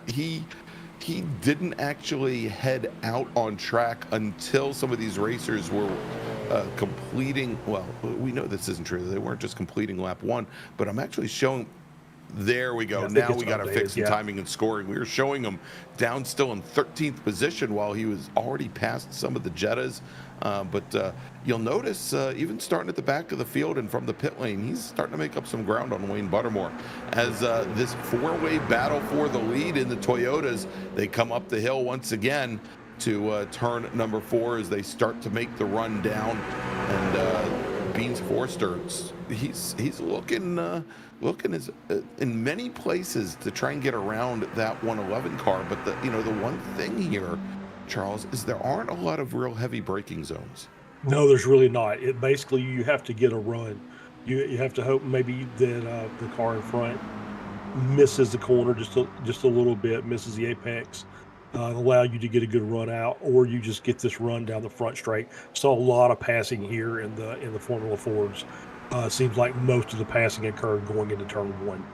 He didn't actually head out on track until some of these racers were completing. Well, we know this isn't true. They weren't just completing lap one, but I'm actually showing. There we Yeah, go. I think Now it's we got to updated. fix in Yeah. timing and scoring. We were showing him down still in 13th position while he was already past some of the Jettas. But you'll notice even starting at the back of the field and from the pit lane, he's starting to make up some ground on Wayne Buttermore. As this four-way battle for the lead in the Toyotas, they come up the hill once again to turn number 4 as they start to make the run down. And Beans Forster, he's looking as in many places to try and get around that 111 car. But the one thing here, Charles, is there aren't a lot of real heavy braking zones. No, there's really not. It basically you have to get a run. You have to hope maybe that the car in front misses the corner just a little bit, misses the apex, allow you to get a good run out, or you just get this run down the front straight. Saw a lot of passing here in the Formula Fords. Seems like most of the passing occurred going into turn one.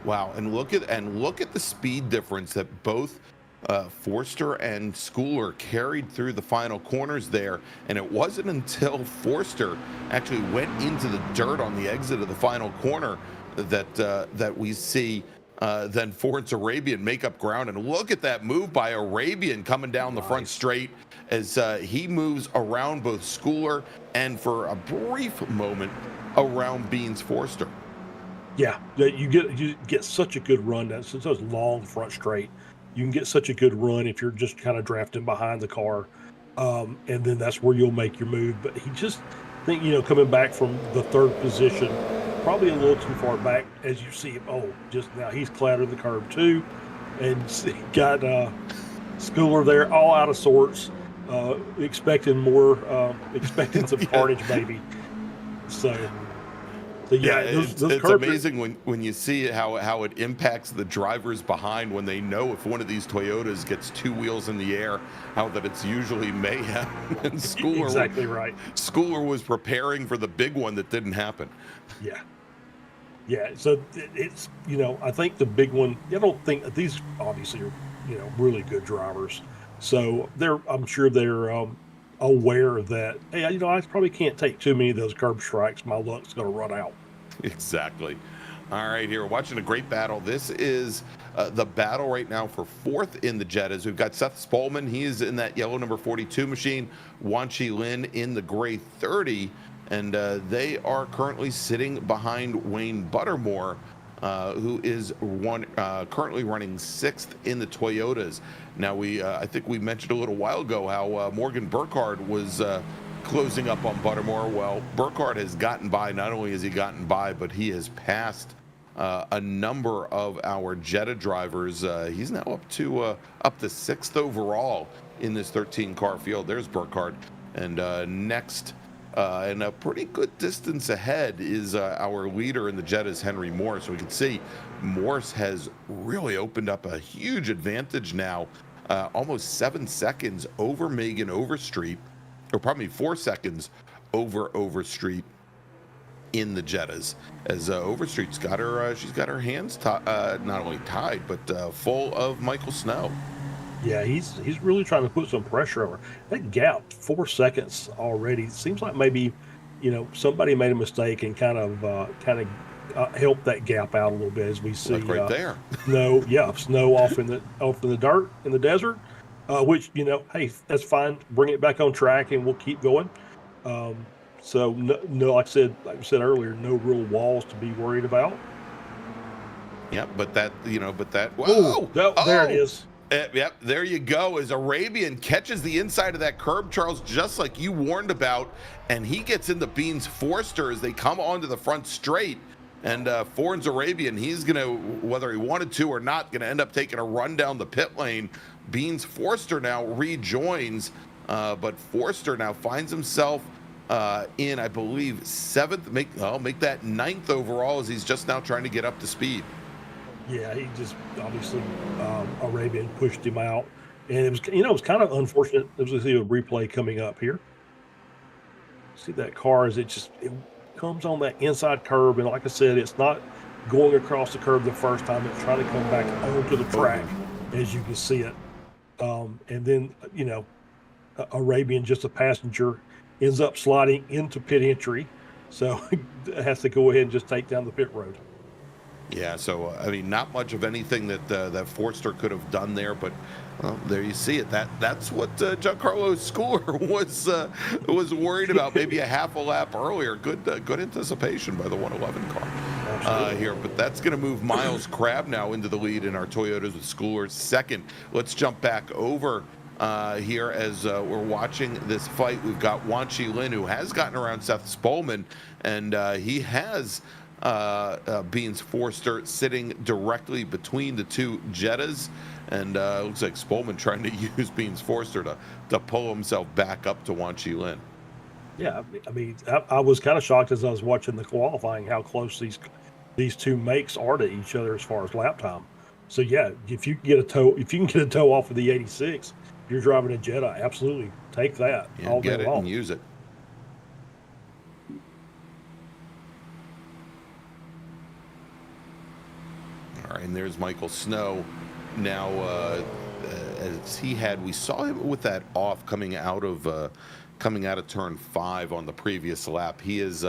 Wow, and look at the speed difference that both Forster and Schooler carried through the final corners there. And it wasn't until Forster actually went into the dirt on the exit of the final corner that we see then Ford's Arabian make up ground. And look at that move by Arabian coming down the front straight as he moves around both Schooler and for a brief moment around Beans Forster. Yeah, you get such a good run down since those long front straight. You can get such a good run if you're just kind of drafting behind the car, and then that's where you'll make your move. But he just think coming back from the third position, probably a little too far back as you see him. Oh, just now he's clattered the curb too, and got Schooler there all out of sorts, expecting expecting some carnage maybe. So yeah, it's curb amazing when you see how it impacts the drivers behind when they know if one of these Toyotas gets two wheels in the air, how that it's usually mayhem. And exactly right. Schooler was preparing for the big one that didn't happen. Yeah. Yeah, so it's I think the big one. I don't think these obviously are really good drivers, so I'm sure they're aware that hey, I probably can't take too many of those curb strikes. My luck's going to run out. Exactly. All right, here we're watching a great battle. This is the battle right now for fourth in the Jettas. We've got Seth Spolman. He is in that yellow number 42 machine. Wan Chi Lin in the gray 30. And they are currently sitting behind Wayne Buttermore, who is currently running sixth in the Toyotas. Now, I think we mentioned a little while ago how Morgan Burkhardt was closing up on Buttermore. Well, Burkhardt has gotten by. Not only has he gotten by, but he has passed a number of our Jetta drivers. He's now up to sixth overall in this 13-car field. There's Burkhardt. And next, and a pretty good distance ahead is our leader in the Jettas, Henry Morse. So we can see Morse has really opened up a huge advantage now, almost 7 seconds over Megan Overstreet, or probably 4 seconds over Overstreet in the Jettas. As Overstreet's got her hands not only tied but full of Michael Snow. Yeah, he's really trying to put some pressure over that gap. 4 seconds already. Seems like maybe somebody made a mistake and kind of helped that gap out a little bit as we see like right there. Snow off in the dirt in the desert. Which hey, that's fine. Bring it back on track and we'll keep going. So no, like I said earlier, no real walls to be worried about. Yeah, but that whoa, there it is. Yep, there you go. As Arabian catches the inside of that curb, Charles, just like you warned about, and he gets into Beans Forster as they come onto the front straight. And Ford's Arabian, he's going to, whether he wanted to or not, going to end up taking a run down the pit lane. Beans Forster now rejoins, but Forster now finds himself in, I believe, seventh. Make that ninth overall as he's just now trying to get up to speed. Yeah, he just obviously Arabian pushed him out, and it was kind of unfortunate. There was a replay coming up here. See that car as it comes on that inside curb, and like I said, it's not going across the curb the first time. It's trying to come back onto the track as you can see it. And then, Arabian, just a passenger, ends up sliding into pit entry. So has to go ahead and just take down the pit road. Yeah, so I mean, not much of anything that Forster could have done there, but there you see it. That's what Giancarlo Schooler was worried about. Maybe a half a lap earlier. Good anticipation by the 111 car here, but that's going to move Miles Crabb now into the lead in our Toyotas with Schooler second. Let's jump back over here as we're watching this fight. We've got Wan Chi Lin, who has gotten around Seth Spolman, and he has Beans Forster sitting directly between the two Jettas, and looks like Spolman trying to use Beans Forster to pull himself back up to Wan Chi Lin. Yeah, I mean, I was kind of shocked as I was watching the qualifying how close these two makes are to each other as far as lap time. So yeah, if you can get a tow off of the 86, if you're driving a Jetta, absolutely take that all day long. Get it and use it. All right, and there's Michael Snow. Now, as we saw him with that off coming out of turn 5 on the previous lap. He has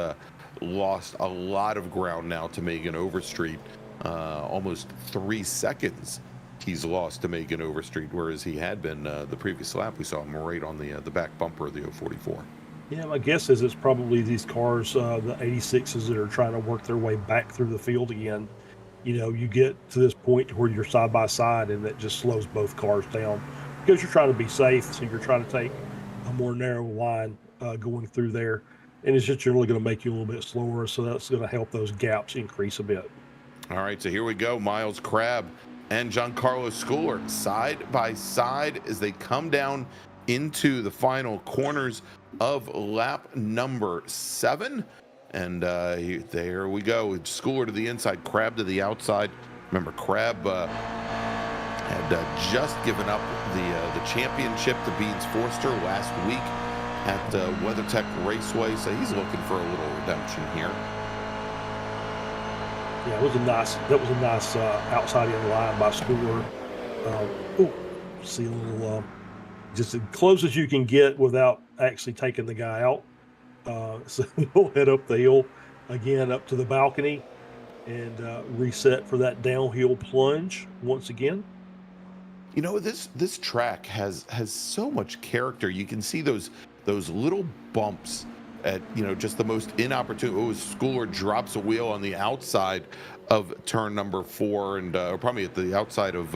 lost a lot of ground now to Megan Overstreet. Almost 3 seconds he's lost to Megan Overstreet, whereas he had been the previous lap. We saw him right on the back bumper of the 044. Yeah, my guess is it's probably these cars, the 86s, that are trying to work their way back through the field again. You get to this point where you're side by side, and that just slows both cars down because you're trying to be safe. So you're trying to take a more narrow line going through there, and it's just generally going to make you a little bit slower. So that's going to help those gaps increase a bit. All right, so here we go. Miles Crabb and Giancarlo Schooler side by side as they come down into the final corners of lap number 7. And there we go. Schooler to the inside, Crabb to the outside. Remember, Crabb had just given up the championship to Beans Forster last week at WeatherTech Raceway, so he's looking for a little redemption here. Yeah, that was a nice outside in line by Schooler. See a little just as close as you can get without actually taking the guy out. So we'll head up the hill again up to the balcony and reset for that downhill plunge once again. This track has so much character. You can see those little bumps at just the most inopportune. Schooler drops a wheel on the outside of turn number 4, and probably at the outside of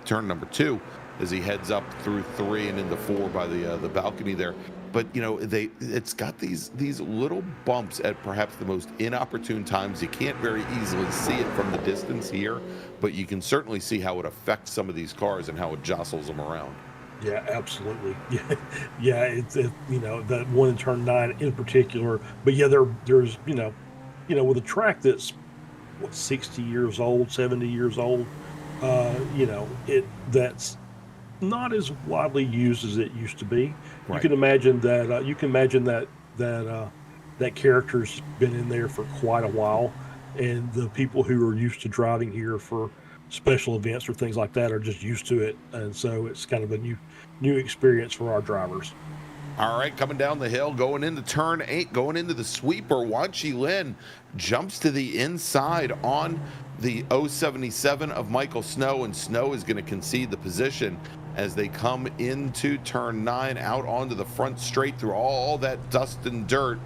turn number 2 as he heads up through 3 and into 4 by the balcony there. But it's got these little bumps at perhaps the most inopportune times. You can't very easily see it from the distance here, but you can certainly see how it affects some of these cars and how it jostles them around. Yeah, absolutely. Yeah. It's that one in turn 9 in particular. But yeah, there's with a track that's 60 years old, 70 years old, that's not as widely used as it used to be. Right. You can imagine that that character's been in there for quite a while, and the people who are used to driving here for special events or things like that are just used to it, and so it's kind of a new experience for our drivers. All right, coming down the hill, going into turn 8, going into the sweeper. Wan Chi Lin jumps to the inside on the 077 of Michael Snow, and Snow is going to concede the position as they come into turn 9, out onto the front straight through all that dust and dirt,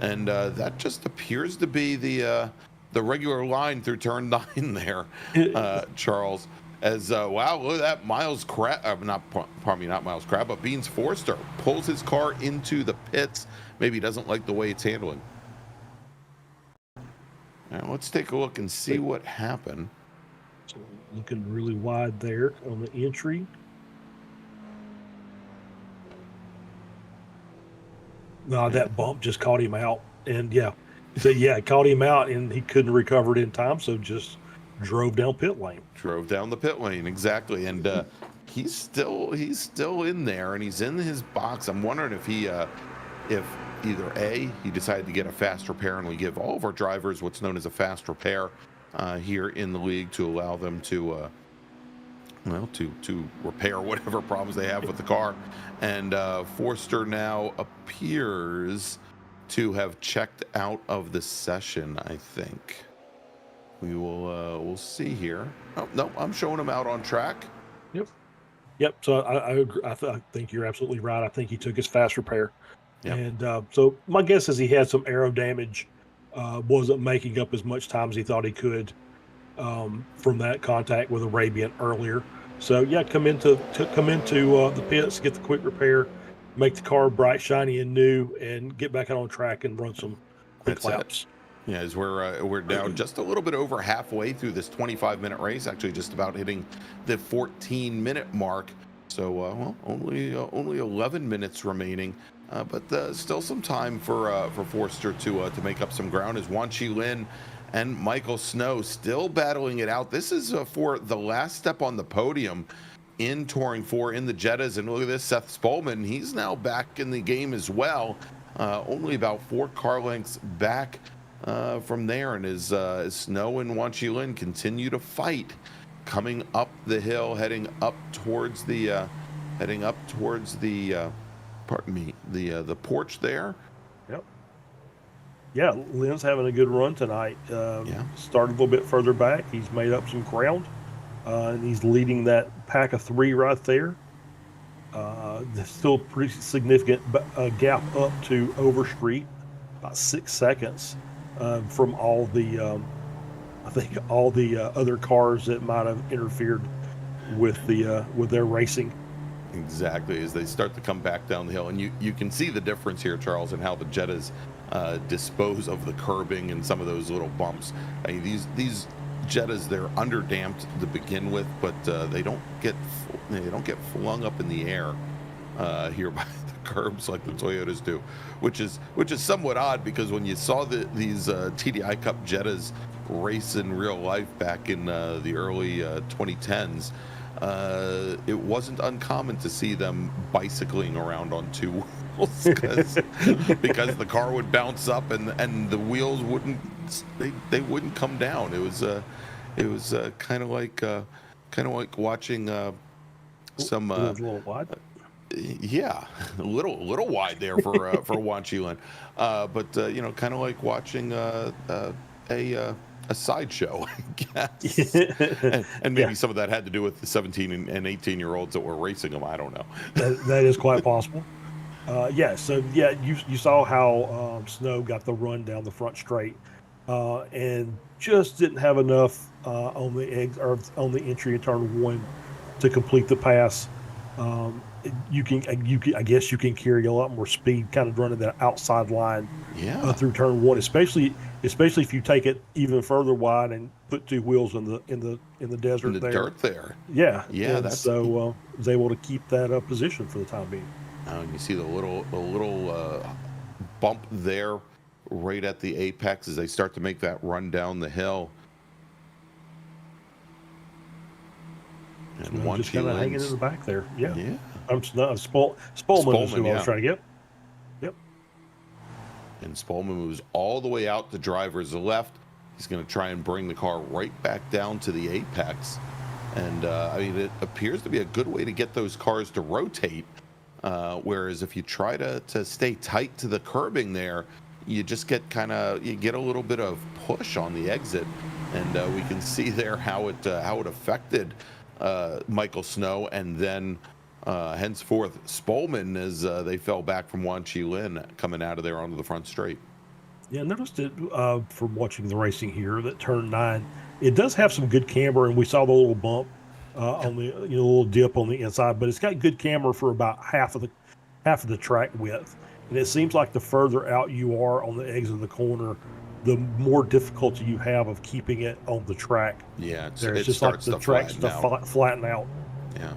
and that just appears to be the regular line through turn 9 there, Charles. As wow, look at that, Miles Crabb, not Miles Crabb, but Beans Forster pulls his car into the pits. Maybe he doesn't like the way it's handling. Now let's take a look and see what happened. So looking really wide there on the entry. No, that bump just caught him out, and it caught him out, and he couldn't recover it in time, so just drove down pit lane. Drove down the pit lane, exactly, and he's still in there, and he's in his box. I'm wondering if if either A, he decided to get a fast repair, and we give all of our drivers what's known as a fast repair here in the league to allow them to well, to repair whatever problems they have with the car. And Forster now appears to have checked out of the session. I think we will we'll see here. Oh no, I'm showing him out on track. Yep. Yep. So I agree. I think you're absolutely right. I think he took his fast repair. Yep, And so my guess is he had some aero damage, wasn't making up as much time as he thought he could from that contact with Arabian earlier. So yeah, come into the pits, get the quick repair, make the car bright, shiny, and new, and get back out on track and run some quick that's it. laps. Yeah, as we're now just a little bit over halfway through this 25-minute race, actually just about hitting the 14-minute mark. So well, only 11 minutes remaining, but still some time for Forster to make up some ground as Wan Chi Lin and Michael Snow still battling it out. This is for the last step on the podium in Touring 4 in the Jettas. And look at this, Seth Spolman, he's now back in the game as well. Only about 4 car lengths back from there, and as Snow and Wan Chi Lin continue to fight, coming up the hill, heading up towards the pardon me, the porch there. Yep. Yeah, Lynn's having a good run tonight. Yeah. Started a little bit further back. He's made up some ground, and he's leading that pack of 3 right there. There's still a pretty significant gap up to Overstreet, about 6 seconds from all the, I think all the other cars that might have interfered with their racing. Exactly, as they start to come back down the hill, and you can see the difference here, Charles, in how the Jettas dispose of the curbing and some of those little bumps. I mean, these Jettas, they're underdamped to begin with, but they don't get flung up in the air here by the curbs like the Toyotas do, which is somewhat odd, because when you saw these TDI Cup Jettas race in real life back in the early 2010s, it wasn't uncommon to see them bicycling around on 2 wheels because the car would bounce up and the wheels wouldn't wouldn't come down. It was kind of like watching some a little wide. Yeah, a little wide there for Wan Chi Lin, but kind of like watching a sideshow, I guess. And maybe some of that had to do with the 17 and 18-year-olds that were racing them. I don't know. That is quite possible. So you saw how Snow got the run down the front straight, and just didn't have enough on the entry in turn 1 to complete the pass. I guess you can carry a lot more speed, kind of running that outside line through turn 1, especially if you take it even further wide and put 2 wheels in the desert, in the dirt there. Yeah. That's so was able to keep that position for the time being. And you see the little bump there right at the apex as they start to make that run down the hill. And Just kind of hanging in the back there. Yeah. Spolman is who I was trying to get. Yep. And Spolman moves all the way out to driver's left. He's going to try and bring the car right back down to the apex. And it appears to be a good way to get those cars to rotate. Whereas if you try to stay tight to the curbing there, you just get a little bit of push on the exit. And we can see there how it affected Michael Snow, and then henceforth Spolman as they fell back from Wan Chi Lin coming out of there onto the front straight. Yeah, I noticed it from watching the racing here that turn 9, it does have some good camber, and we saw the little bump on the little dip on the inside, but it's got good camber for about half of the track width, and it seems like the further out you are on the exit of the corner, the more difficulty you have of keeping it on the track. Yeah, it's just like the track's to flatten out. Yeah.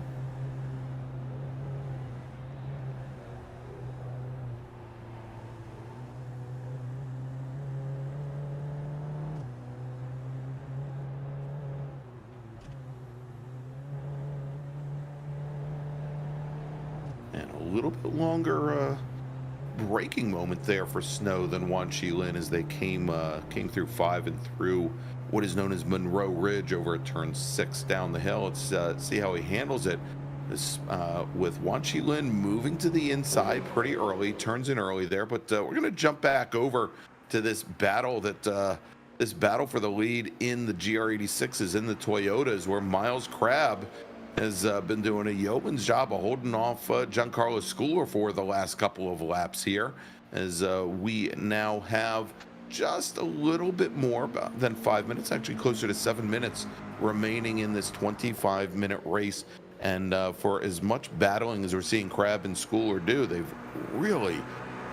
And a little bit longer braking moment there for Snow than Wan Chi Lin as they came through 5 and through what is known as Monroe Ridge over at turn 6 down the hill. Let's see how he handles it. This with Wan Lin moving to the inside pretty early, turns in early there, but we're going to jump back over to this battle this battle for the lead in the GR86s, in the Toyotas, where Miles Crabb has been doing a yeoman's job of holding off Giancarlo Schooler for the last couple of laps here, as we now have just a little bit more than 5 minutes, actually closer to 7 minutes remaining in this 25-minute race. And for as much battling as we're seeing Crabb and Schooler do, they've really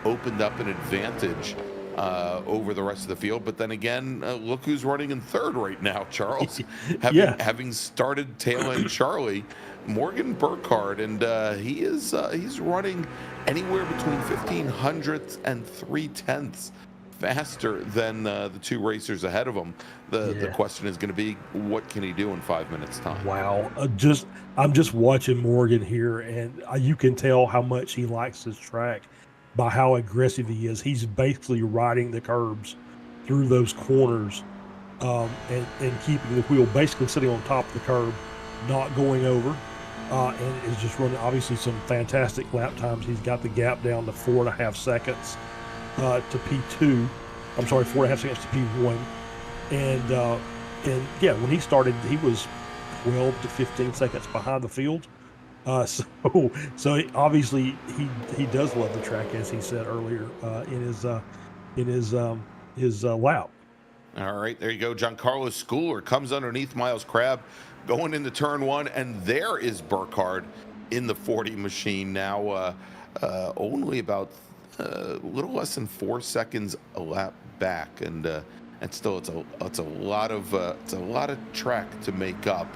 opened up an advantage over the rest of the field. But then again, look who's running in third right now, Charles. Having started tail end Charlie, Morgan Burkhardt, and he's running anywhere between 1/1500ths and 3/10ths faster than the two racers ahead of him. The question is going to be, what can he do in 5 minutes time? Wow. I'm just watching Morgan here, and you can tell how much he likes this track by how aggressive he is. He's basically riding the curbs through those corners, and keeping the wheel basically sitting on top of the curb, not going over, and is just running obviously some fantastic lap times. He's got the gap down to 4.5 seconds to P2. I'm sorry, 4.5 seconds to P1. And yeah, when he started, he was 12 to 15 seconds behind the field. So obviously he does love the track, as he said earlier in his lap. All right, there you go. Giancarlo Schooler comes underneath Miles Crabb going into turn 1, and there is Burkhardt in the 40 machine now, only about a little less than 4 seconds a lap back, and still it's a lot of track to make up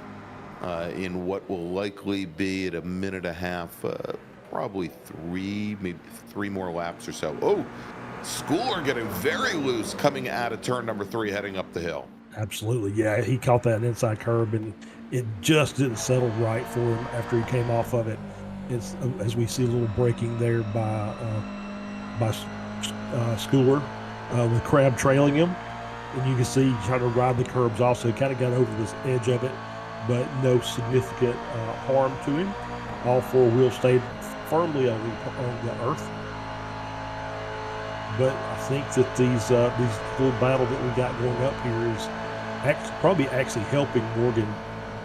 in what will likely be at a minute and a half, probably maybe three more laps or so. Oh, Schooler getting very loose coming out of turn number 3, heading up the hill. Absolutely, yeah. He caught that inside curb, and it just didn't settle right for him after he came off of it. It's as we see a little braking there by Schooler, with Crabb trailing him, and you can see trying to ride the curbs. Also, kind of got over this edge of it, but no significant harm to him. All 4 wheels stayed firmly on the earth. But I think that these little battle that we got going up here is probably actually helping Morgan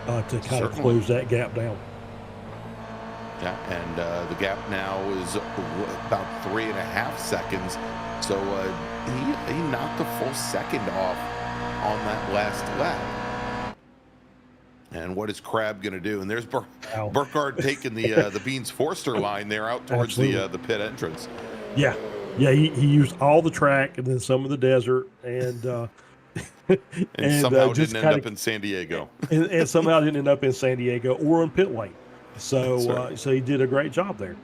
to kind of close that gap down. Yeah, and the gap now is about 3.5 seconds. So he knocked a full second off on that last lap. And what is Crabb going to do? And there's Burkhardt taking the Beans Forster line there out towards the pit entrance. Yeah, he used all the track and then some of the desert, and and somehow didn't end up in San Diego. and somehow didn't end up in San Diego or in pit lane. So so he did a great job there.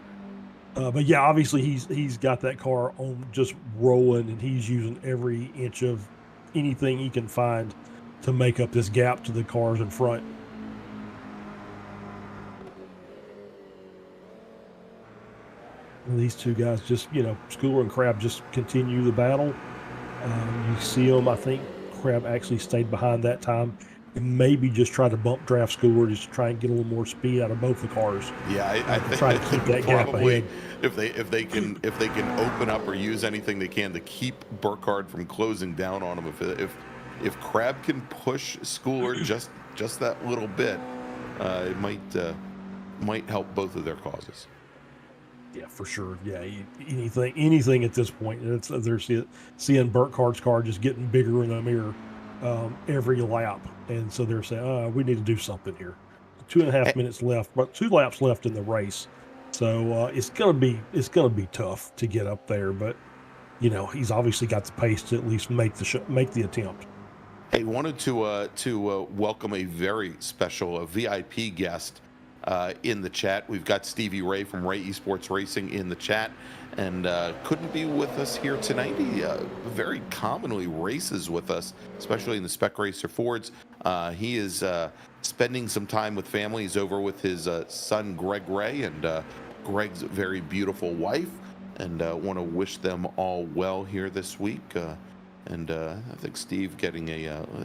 But yeah, obviously he's got that car on just rolling, and he's using every inch of anything he can find to make up this gap to the cars in front. And these two guys just, Schooler and Crabb just continue the battle. You see them, I think Crabb actually stayed behind that time, and maybe just try to bump draft Schooler just to try and get a little more speed out of both the cars. Yeah, I think try to keep that gap ahead. If they can open up or use anything they can to keep Burkhardt from closing down on him. If Crabb can push Schooler just that little bit, it might help both of their causes. Yeah, for sure. Yeah, anything at this point. They're seeing Burkhardt's car just getting bigger in the mirror every lap, and so they're saying, we need to do something here. 2.5 minutes left, but 2 laps left in the race, so it's gonna be tough to get up there. But he's obviously got the pace to at least make the attempt. Hey, wanted to welcome a very special VIP guest in the chat. We've got Stevie Ray from Ray Esports Racing in the chat, and couldn't be with us here tonight. He very commonly races with us, especially in the Spec Racer Fords. He is spending some time with family. He's over with his son Greg Ray and Greg's very beautiful wife, and want to wish them all well here this week. And I think Steve getting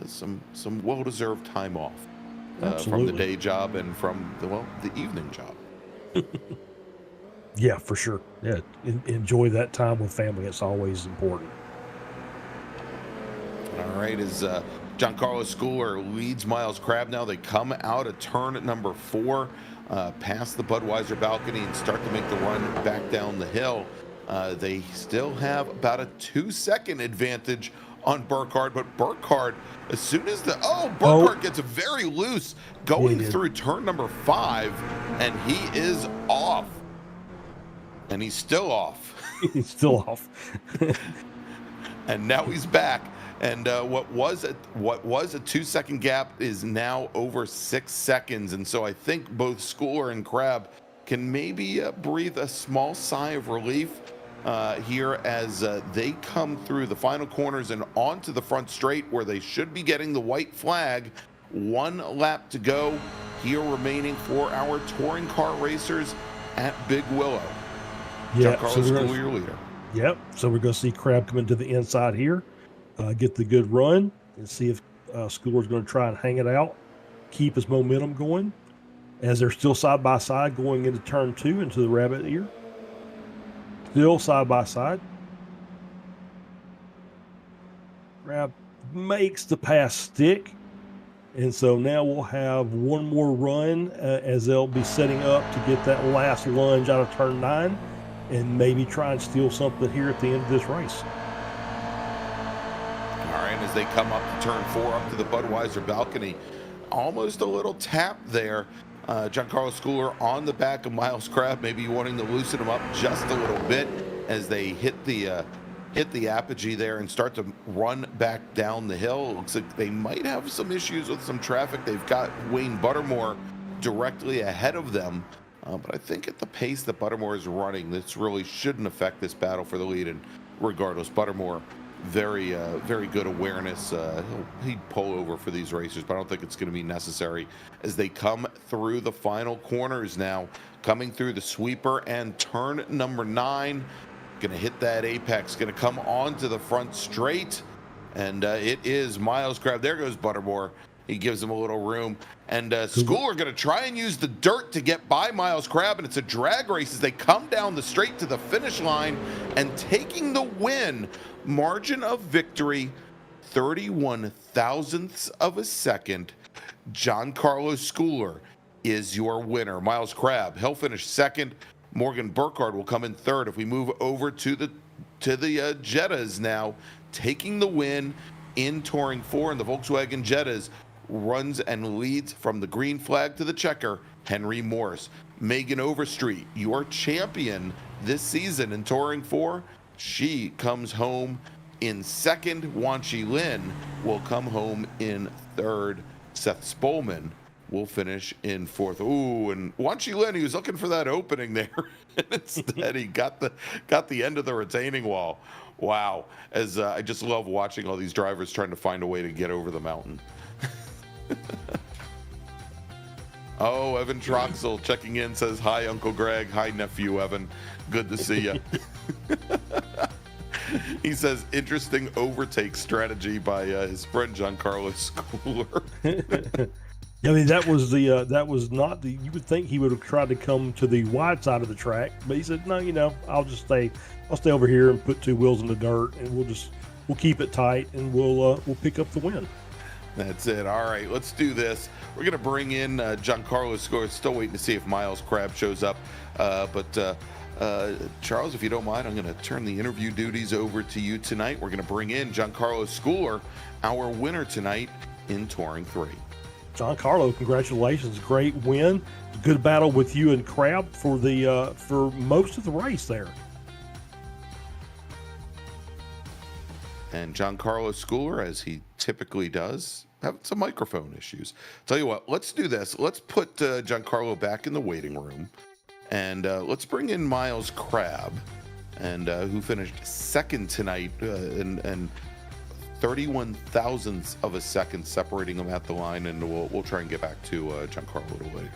some well-deserved time off from the Absolutely. day job and from the evening job. Yeah, for sure. Yeah, enjoy that time with family. It's always important. All right, as Giancarlo Schooler leads Miles Crab now, they come out of turn number 4, past the Budweiser balcony and start to make the run back down the hill. They still have about a 2-second advantage on Burkhardt, but Burkhardt, as soon as Burkhardt gets very loose going through turn number 5, and he is off. And he's still off. He's still off. And now he's back. And what was a 2-second gap is now over 6 seconds. And so I think both Schooler and Crab can maybe breathe a small sigh of relief here as they come through the final corners and onto the front straight where they should be getting the white flag. 1 lap to go here remaining for our touring car racers at Big Willow. Yeah, Giancarlo Schooler, your leader. Yep. So we're going to see Crab come into the inside here, get the good run, and see if Schooler's going to try and hang it out, keep his momentum going, as they're still side by side going into turn 2 into the rabbit ear. Still side by side. Crab makes the pass stick. And so now we'll have one more run as they'll be setting up to get that last lunge out of turn 9 and maybe try and steal something here at the end of this race. All right, as they come up to turn 4, up to the Budweiser balcony, almost a little tap there. Giancarlo Schooler on the back of Miles Crab, maybe wanting to loosen him up just a little bit as they hit the apogee there and start to run back down the hill. It looks like they might have some issues with some traffic. They've got Wayne Buttermore directly ahead of them. But I think at the pace that Buttermore is running, this really shouldn't affect this battle for the lead. And regardless, Buttermore, very good awareness. He'd pull over for these racers, but I don't think it's going to be necessary as they come through the final corners now, coming through the sweeper and turn number 9. Going to hit that apex, going to come onto the front straight, and it is Miles Crab. There goes Buttermore. He gives him a little room, and Schooler going to try and use the dirt to get by Miles Crab, and it's a drag race as they come down the straight to the finish line and taking the win. Margin of victory, 31 thousandths of a second. Giancarlo Schooler is your winner. Miles Crab, he'll finish second. Morgan Burkhardt will come in third. If we move over to the Jettas now, taking the win in Touring 4 in the Volkswagen Jettas, runs and leads from the green flag to the checker, Henry Morse. Megan Overstreet, your champion this season in Touring 4, she comes home in second. Wanchi Lin will come home in third. Seth Spolman will finish in fourth. Ooh, and Wanchi Lin, he was looking for that opening there. And instead, he got the end of the retaining wall. Wow. As I just love watching all these drivers trying to find a way to get over the mountain. Oh, Evan Troxel checking in, says, hi, Uncle Greg. Hi, nephew Evan. Good to see you. He says, interesting overtake strategy by his friend Giancarlo Schooler. I mean, that was not the, you would think he would have tried to come to the wide side of the track, but he said, no, I'll stay over here and put 2 wheels in the dirt, and we'll keep it tight, and we'll pick up the win. That's it. All right, let's do this. We're going to bring in Giancarlo Schooler. Still waiting to see if Miles Crab shows up. But Charles, if you don't mind, I'm going to turn the interview duties over to you tonight. We're going to bring in Giancarlo Schooler, our winner tonight in Touring 3. Giancarlo, congratulations. Great win. Good battle with you and Crab for most of the race there. And Giancarlo Schooler, as he typically does, have some microphone issues. Tell you what, let's do this. Let's put Giancarlo back in the waiting room, and let's bring in Miles Crab, and who finished second tonight, and 31 thousandths of a second separating them at the line, and we'll try and get back to Giancarlo a little later.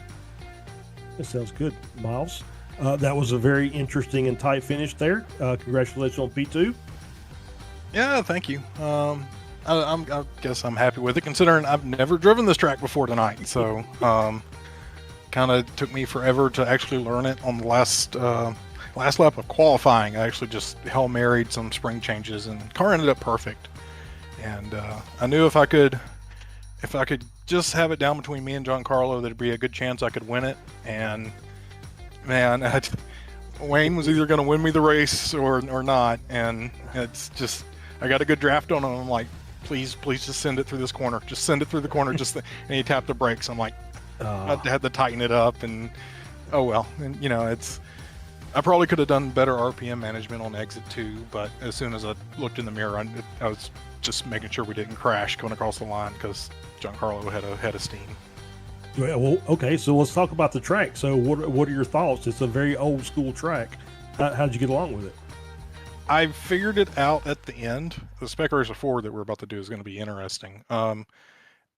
That sounds good, Miles. That was a very interesting and tight finish there. Congratulations on P2. Yeah, thank you. I guess I'm happy with it, considering I've never driven this track before tonight. So, kind of took me forever to actually learn it on the last lap of qualifying. I actually just Hail Married some spring changes, and the car ended up perfect. And I knew if I could just have it down between me and Giancarlo, there'd be a good chance I could win it. And man, Wayne was either going to win me the race or not. And it's just, I got a good draft on him. I'm like, please just send it through this corner. Just send it through the corner. And he tapped the brakes. I'm like, I had to tighten it up, and oh well. And I probably could have done better RPM management on exit 2, but as soon as I looked in the mirror, I was just making sure we didn't crash going across the line, because Giancarlo had a head of steam. Well, okay, so let's talk about the track. So what are your thoughts? It's a very old school track. How did you get along with it? I figured it out at the end. The Spec Racer 4 that we're about to do is going to be interesting.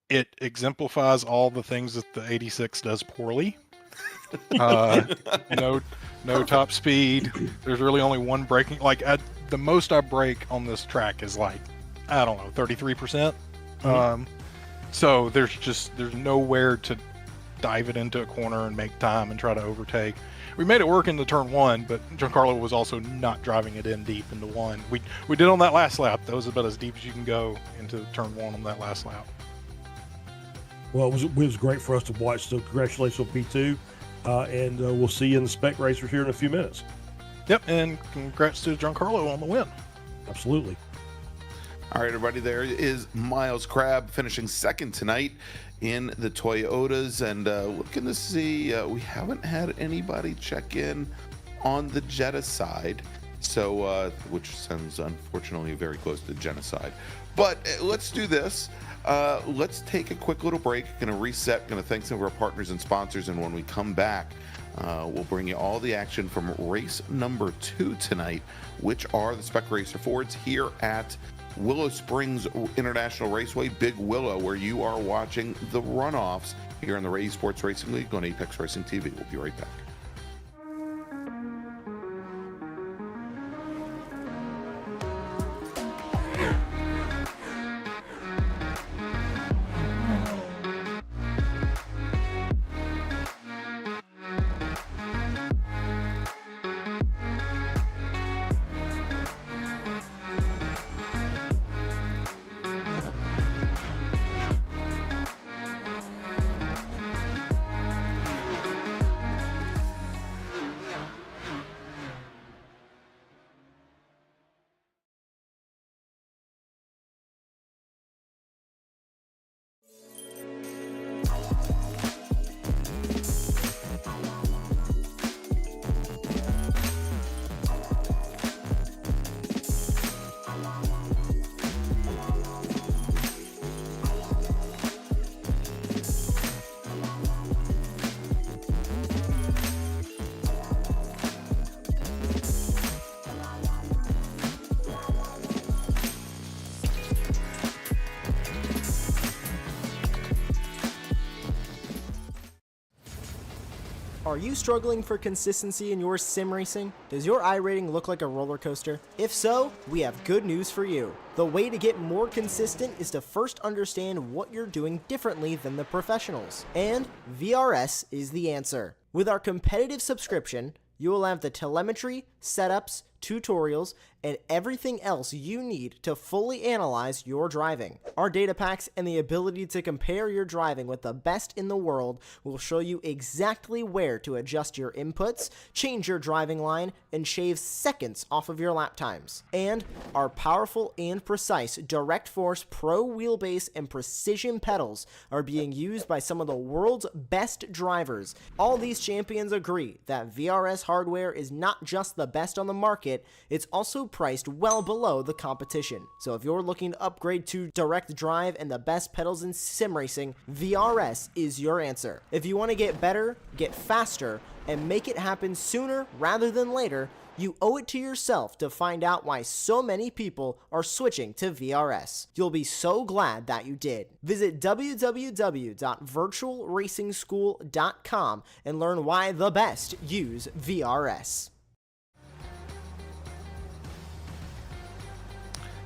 It exemplifies all the things that the 86 does poorly. No top speed. There's really only one braking. The most I brake on this track is 33%. So there's nowhere to dive it into a corner and make time and try to overtake. We made it work into turn 1, but Giancarlo was also not driving it in deep into 1. We did on that last lap. That was about as deep as you can go into turn 1 on that last lap. Well, it was great for us to watch. So congratulations on P2, and we'll see you in the Spec Racer here in a few minutes. Yep, and congrats to Giancarlo on the win. Absolutely. All right, everybody, there is Miles Crabb finishing second tonight in the Toyotas, and looking to see, we haven't had anybody check in on the Jetta side, so which sounds unfortunately very close to genocide. But let's do this. Let's take a quick little break. Going to reset. Going to thank some of our partners and sponsors, and when we come back, we'll bring you all the action from race number 2 tonight, which are the Spec Racer Fords here at Willow Springs International Raceway, Big Willow, where you are watching the runoffs here in the Esports Racing League on Apex Racing TV. We'll be right back. Are you struggling for consistency in your sim racing? Does your iRating look like a roller coaster? If so, we have good news for you. The way to get more consistent is to first understand what you're doing differently than the professionals. And VRS is the answer. With our competitive subscription, you will have the telemetry, setups, tutorials, and everything else you need to fully analyze your driving. Our data packs and the ability to compare your driving with the best in the world will show you exactly where to adjust your inputs, change your driving line, and shave seconds off of your lap times. And our powerful and precise Direct Force Pro wheelbase and precision pedals are being used by some of the world's best drivers. All these champions agree that VRS hardware is not just the best on the market, it's also priced well below the competition. So if you're looking to upgrade to direct drive and the best pedals in sim racing, VRS is your answer. If you want to get better, get faster, and make it happen sooner rather than later, you owe it to yourself to find out why so many people are switching to VRS. You'll be so glad that you did. Visit www.virtualracingschool.com and learn why the best use VRS.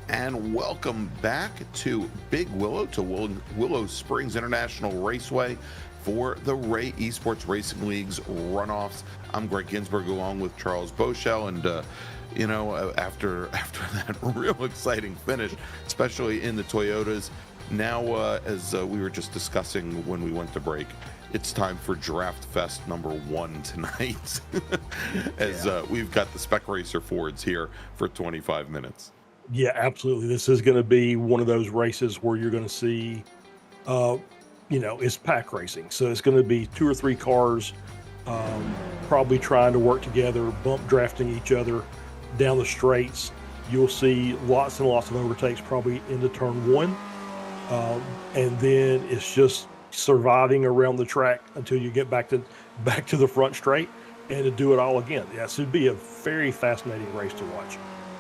and welcome back to Big Willow, to Willow Springs International Raceway for the Ray Esports Racing League's runoffs. I'm Greg Ginsberg along with Charles Boschel, and after that real exciting finish, especially in the Toyotas, now as we were just discussing when we went to break, it's time for Draft Fest number 1 tonight as we've got the Spec Racer Fords here for 25 minutes. Yeah, absolutely. This is going to be one of those races where you're going to see, it's pack racing. So it's going to be 2 or 3 cars probably trying to work together, bump drafting each other down the straights. You'll see lots and lots of overtakes probably into turn 1. And then it's just surviving around the track until you get back to the front straight and to do it all again. Yeah, so it'd be a very fascinating race to watch.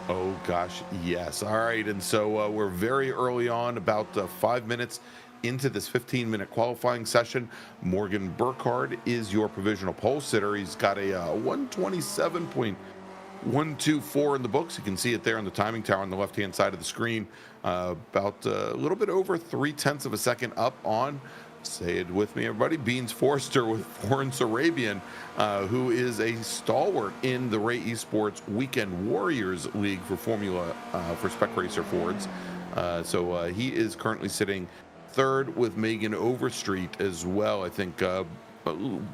Oh gosh, yes. All right, and so we're very early on, about 5 minutes into this 15-minute qualifying session. Morgan Burkhardt is your provisional pole sitter. He's got a 127.124 in the books. You can see it there on the timing tower on the left-hand side of the screen. About a little bit over 0.3 of a second up on, say it with me, everybody, Beans Forster with Florence Arabian, who is a stalwart in the Ray Esports Weekend Warriors League for for Spec Racer Fords. So he is currently sitting third with Megan Overstreet as well. I think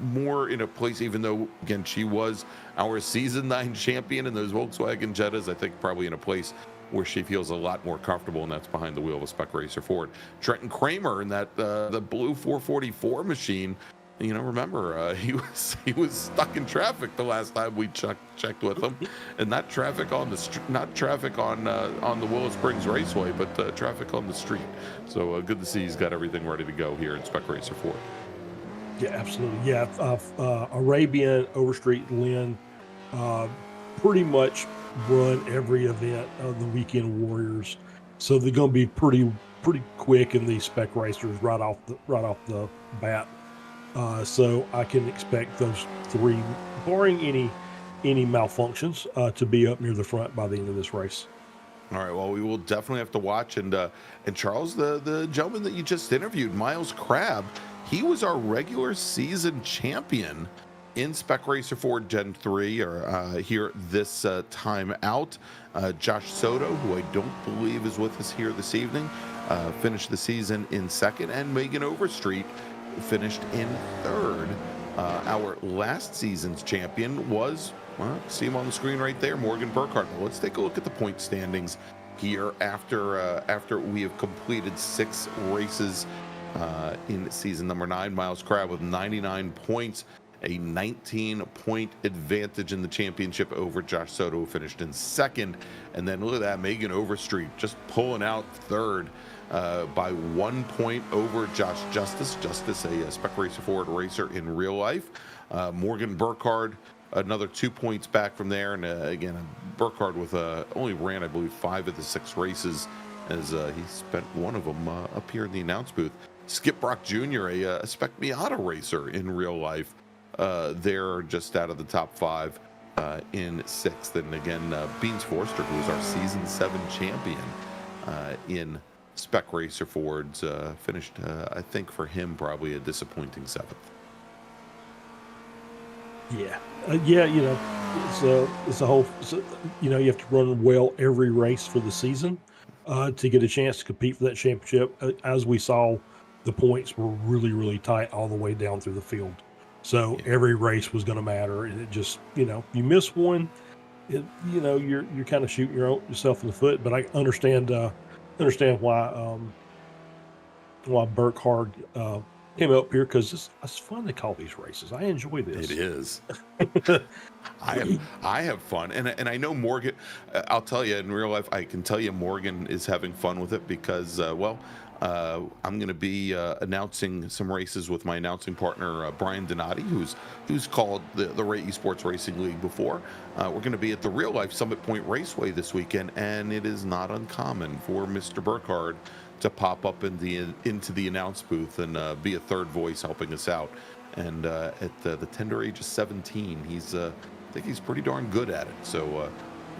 more in a place, even though, again, she was our Season 9 champion in those Volkswagen Jettas, I think probably in a place where she feels a lot more comfortable, and that's behind the wheel of a Spec Racer Ford. Trenton Kramer in that the blue 444 machine. Remember he was stuck in traffic the last time we checked with him, and not traffic on the on the Willow Springs Raceway, but traffic on the street. So good to see he's got everything ready to go here in Spec Racer Ford. Yeah, absolutely. Yeah, Arabian, Overstreet, Lynn, pretty much run every event of the Weekend Warriors, so they're going to be pretty quick in these Spec Racers right off the bat. So I can expect those 3, barring any malfunctions, to be up near the front by the end of this race. All right, well, we will definitely have to watch. And Charles, the gentleman that you just interviewed, Miles Crabb, he was our regular season champion in Spec Racer Ford Gen 3 here this time out. Josh Soto, who I don't believe is with us here this evening, finished the season in second, and Megan Overstreet finished in third. Our last season's champion was, see him on the screen right there, Morgan Burkhardt. Well, let's take a look at the point standings here after we have completed 6 races in season number 9. Miles Crabb with 99 points, a 19-point advantage in the championship over Josh Soto, who finished in second. And then look at that, Megan Overstreet just pulling out third by 1 point over Josh Justice. Justice, a Spec Racer Ford racer in real life. Morgan Burkhardt, another 2 points back from there. And again, Burkhardt with only ran, I believe, 5 of the 6 races, as he spent one of them up here in the announce booth. Skip Brock Jr., a Spec Miata racer in real life. They're just out of the top 5 in 6th. And again, Beans Forster, who was our Season 7 champion in Spec Racer Fords, finished, I think for him, probably a disappointing 7th. Yeah, it's a whole, you have to run well every race for the season to get a chance to compete for that championship. As we saw, the points were really, really tight all the way down through the field. So every race was going to matter, and it just, you miss one, you're kind of shooting yourself in the foot. But I understand why Burkhardt came up here, because it's fun to call these races. I enjoy this. It is. I have fun, and I know Morgan. I'll tell you, in real life, I can tell you Morgan is having fun with it because, I'm going to be announcing some races with my announcing partner, Brian Donati, who's called the Ray Esports Racing League before. We're going to be at the Real Life Summit Point Raceway this weekend, and it is not uncommon for Mr. Burkhardt to pop up into the announce booth and be a third voice helping us out. And at the tender age of 17, I think he's pretty darn good at it. So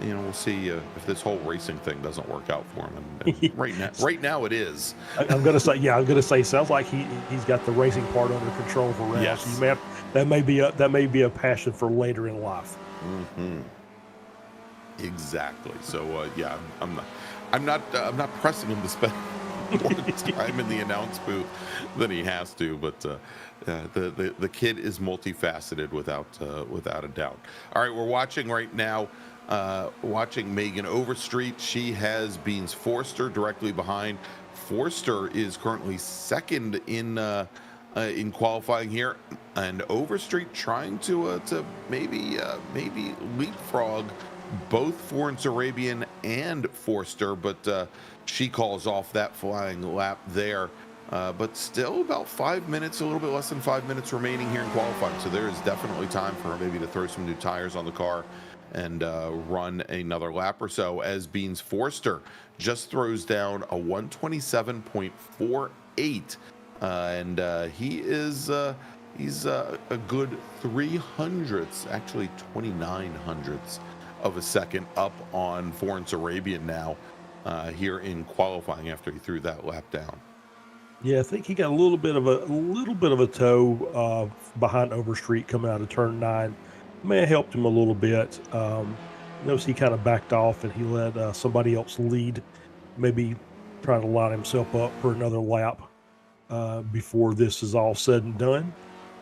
we'll see if this whole racing thing doesn't work out for him. And right now it is. I'm gonna say, sounds like he's got the racing part under control for now. Yes. So you may that may be a passion for later in life. Mm-hmm. Exactly. So yeah, I'm not pressing him to spend more time in the announce booth than he has to, but the kid is multifaceted without a doubt. All right, we're watching right now. Watching Megan Overstreet. She has Beans Forster directly behind. Forster is currently second in qualifying here, and Overstreet trying to maybe leapfrog both Florence Arabian and Forster, but she calls off that flying lap there. But still about 5 minutes, a little bit less than 5 minutes remaining here in qualifying. So there is definitely time for her maybe to throw some new tires on the car and run another lap or so, as Beans Forster just throws down a 127.48. And he's a good 300ths, actually 2900ths of a second up on Florence Arabian now here in qualifying after he threw that lap down. Yeah, I think he got a little bit of a toe behind Overstreet coming out of turn 9. May have helped him a little bit. Notice he kind of backed off and he let somebody else lead, maybe trying to line himself up for another lap before this is all said and done.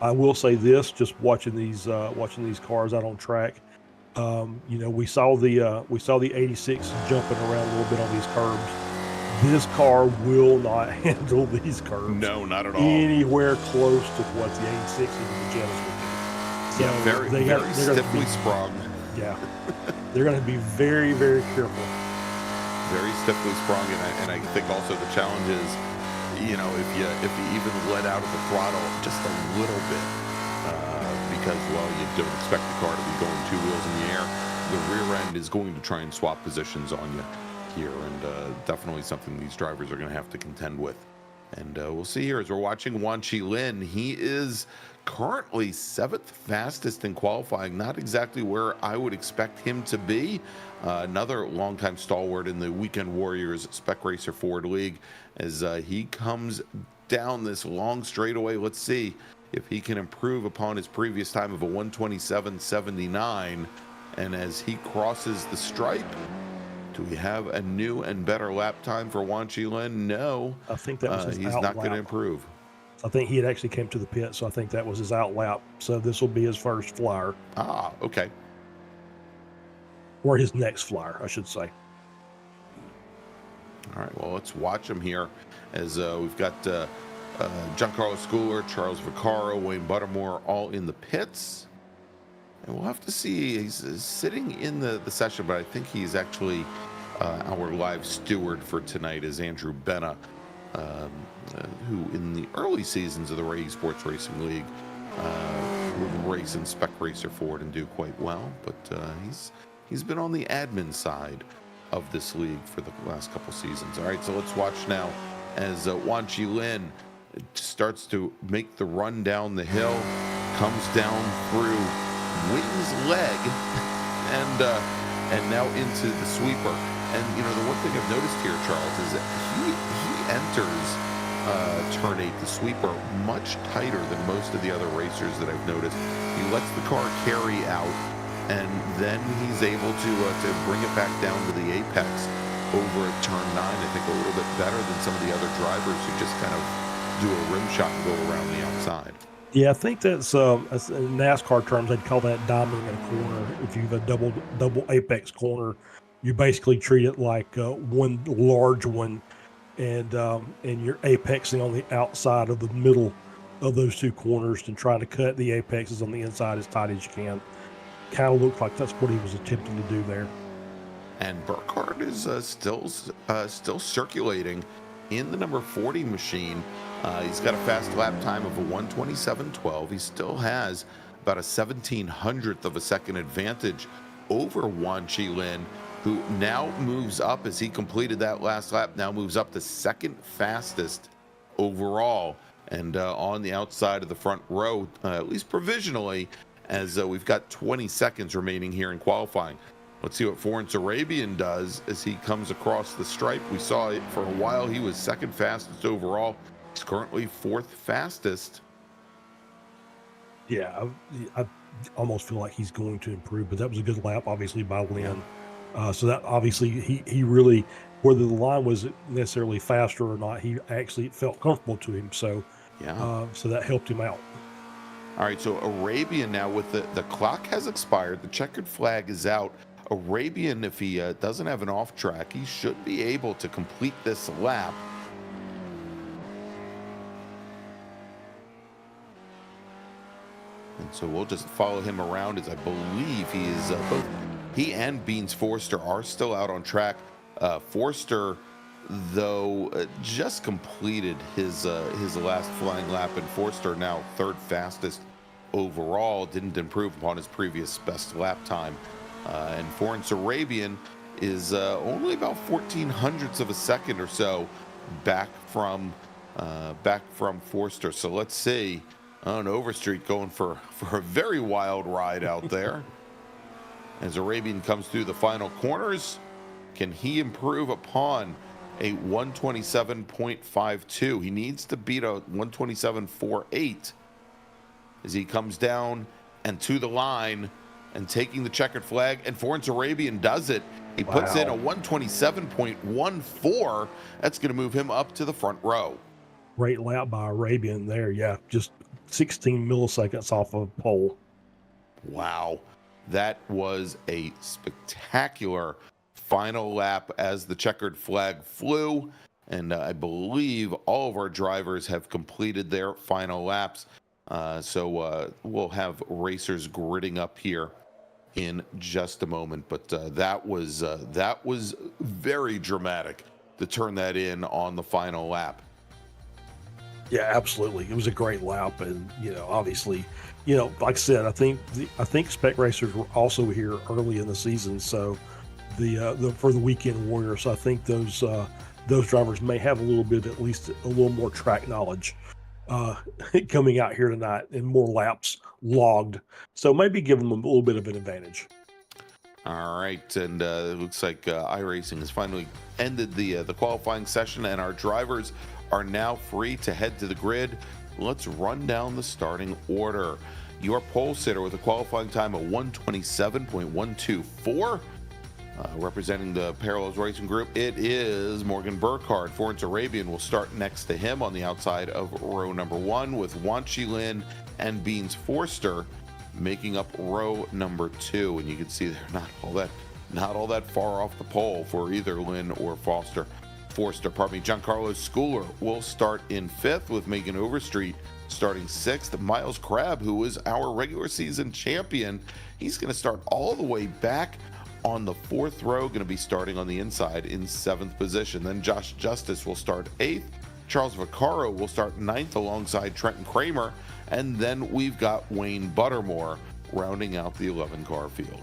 I will say this: just watching these cars out on track, we saw the 86 jumping around a little bit on these curbs. This car will not handle these curbs. No, not at all. Anywhere close to what the 86 and the Jettas would be. So yeah, very stiffly sprung. Yeah, they're going to be very, very careful. Very stiffly sprung, and I think also the challenge is, if you even let out of the throttle just a little bit, because you don't expect the car to be going 2 wheels in the air, the rear end is going to try and swap positions on you here, and definitely something these drivers are going to have to contend with. And we'll see here as we're watching Wan Chi Lin. He is currently 7th fastest in qualifying. Not exactly where I would expect him to be. Another longtime stalwart in the Weekend Warriors Spec Racer Ford League, as he comes down this long straightaway. Let's see if he can improve upon his previous time of a 127.79. And as he crosses the stripe, do we have a new and better lap time for Wan Chi Lin? No. I think that was his he's out not lap. going to improve. I think he had actually came to the pit, so I think that was his out lap. So this will be his first flyer. Ah, okay. Or his next flyer, I should say. All right, well, let's watch him here as we've got Giancarlo Schooler, Charles Vaccaro, Wayne Buttermore all in the pits. And we'll have to see. He's sitting in the session, but I think he's actually our live steward for tonight is Andrew Benna, who in the early seasons of the Esports Racing League would race in Spec Racer Ford and do quite well. But he's been on the admin side of this league for the last couple seasons. All right, so let's watch now as Wan Chi Lin starts to make the run down the hill, comes down through Wing's leg, and now into the sweeper. And the one thing I've noticed here, Charles, is that he enters turn 8, the sweeper, much tighter than most of the other racers that I've noticed. He lets the car carry out, and then he's able to bring it back down to the apex over at turn 9. I think a little bit better than some of the other drivers who just kind of do a rim shot and go around the outside. Yeah, I think that's in NASCAR terms, they'd call that diamond in a corner. If you have a double apex corner, you basically treat it like one large one, and you're apexing on the outside of the middle of those two corners and trying to cut the apexes on the inside as tight as you can. Kind of looks like that's what he was attempting to do there. And Burkhardt is still circulating in the number 40 machine. He's got a fast lap time of a 127.12. He still has about a 1/1700th of a second advantage over Wan Chi Lin, who now moves up as he completed that last lap, now moves up to second fastest overall, and on the outside of the front row, at least provisionally, as we've got 20 seconds remaining here in qualifying. Let's see what Florence Arabian does as he comes across the stripe. We saw it for a while. He was second fastest overall. He's currently fourth fastest. Yeah, I almost feel like he's going to improve, but that was a good lap, obviously, by Lynn. So that obviously he really, whether the line was necessarily faster or not, he actually felt comfortable to him. So so that helped him out. All right, so Arabian now with the clock has expired. The checkered flag is out. Arabian, if he doesn't have an off track, he should be able to complete this lap. And so we'll just follow him around, as I believe he is both he and Beans Forster are still out on track. Forster, though, just completed his last flying lap, and Forster now third fastest overall. Didn't improve upon his previous best lap time. And Florence Arabian is only about 0.14 of a second or so back from Forster. So let's see. Overstreet going for a very wild ride out there. As Arabian comes through the final corners, can he improve upon a 127.52? He needs to beat a 127.48 as he comes down and to the line and taking the checkered flag, and Florence Arabian does it. He puts in a 127.14. That's going to move him up to the front row. Great lap by Arabian there. Yeah, just 16 milliseconds off of pole. Wow. That was a spectacular final lap as the checkered flag flew. And I believe all of our drivers have completed their final laps. So we'll have racers gridding up here in just a moment. But that was very dramatic to turn that in on the final lap. Yeah, absolutely. It was a great lap, and obviously, like I said, I think spec racers were also here early in the season, so the for the weekend warriors. So I think those drivers may have a little bit, at least a little more track knowledge coming out here tonight, and more laps logged. So maybe give them a little bit of an advantage. All right, and it looks like iRacing has finally ended the qualifying session, and our drivers are now free to head to the grid. Let's run down the starting order. Your pole sitter with a qualifying time of 127.124. Representing the Parallels Racing Group, it is Morgan Burkhardt. Florence Arabian will start next to him on the outside of row number 1, with Wanchi Lin and Beans Forster making up row number 2. And you can see they're not all that far off the pole for either Lin or Forster. Giancarlo Schooler will start in 5th, with Megan Overstreet starting 6th. Miles Crabb, who is our regular season champion, he's going to start all the way back on the 4th row, going to be starting on the inside in 7th position. Then Josh Justice will start 8th. Charles Vaccaro will start 9th alongside Trenton Kramer. And then we've got Wayne Buttermore rounding out the 11-car field.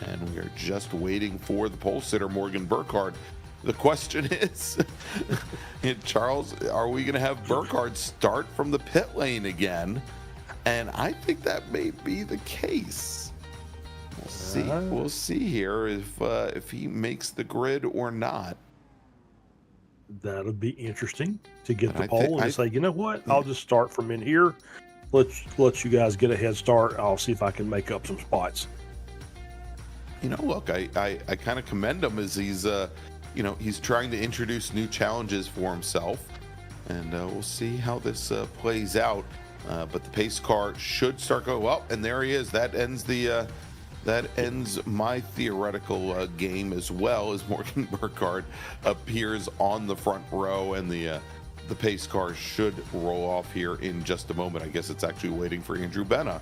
And we are just waiting for the pole sitter, Morgan Burkhardt. The question is, Charles, are we going to have Burkhardt start from the pit lane again? And I think that may be the case. We'll see. We'll see here if he makes the grid or not. That'll be interesting to get the pole and say, you know what? I'll just start from in here. Let you guys get a head start. I'll see if I can make up some spots. Look, I kind of commend him as he's trying to introduce new challenges for himself, and we'll see how this plays out. But the pace car should start going well, and there he is. That ends my theoretical game, as well as Morgan Burkhardt appears on the front row, and the pace car should roll off here in just a moment. I guess it's actually waiting for Andrew Benna.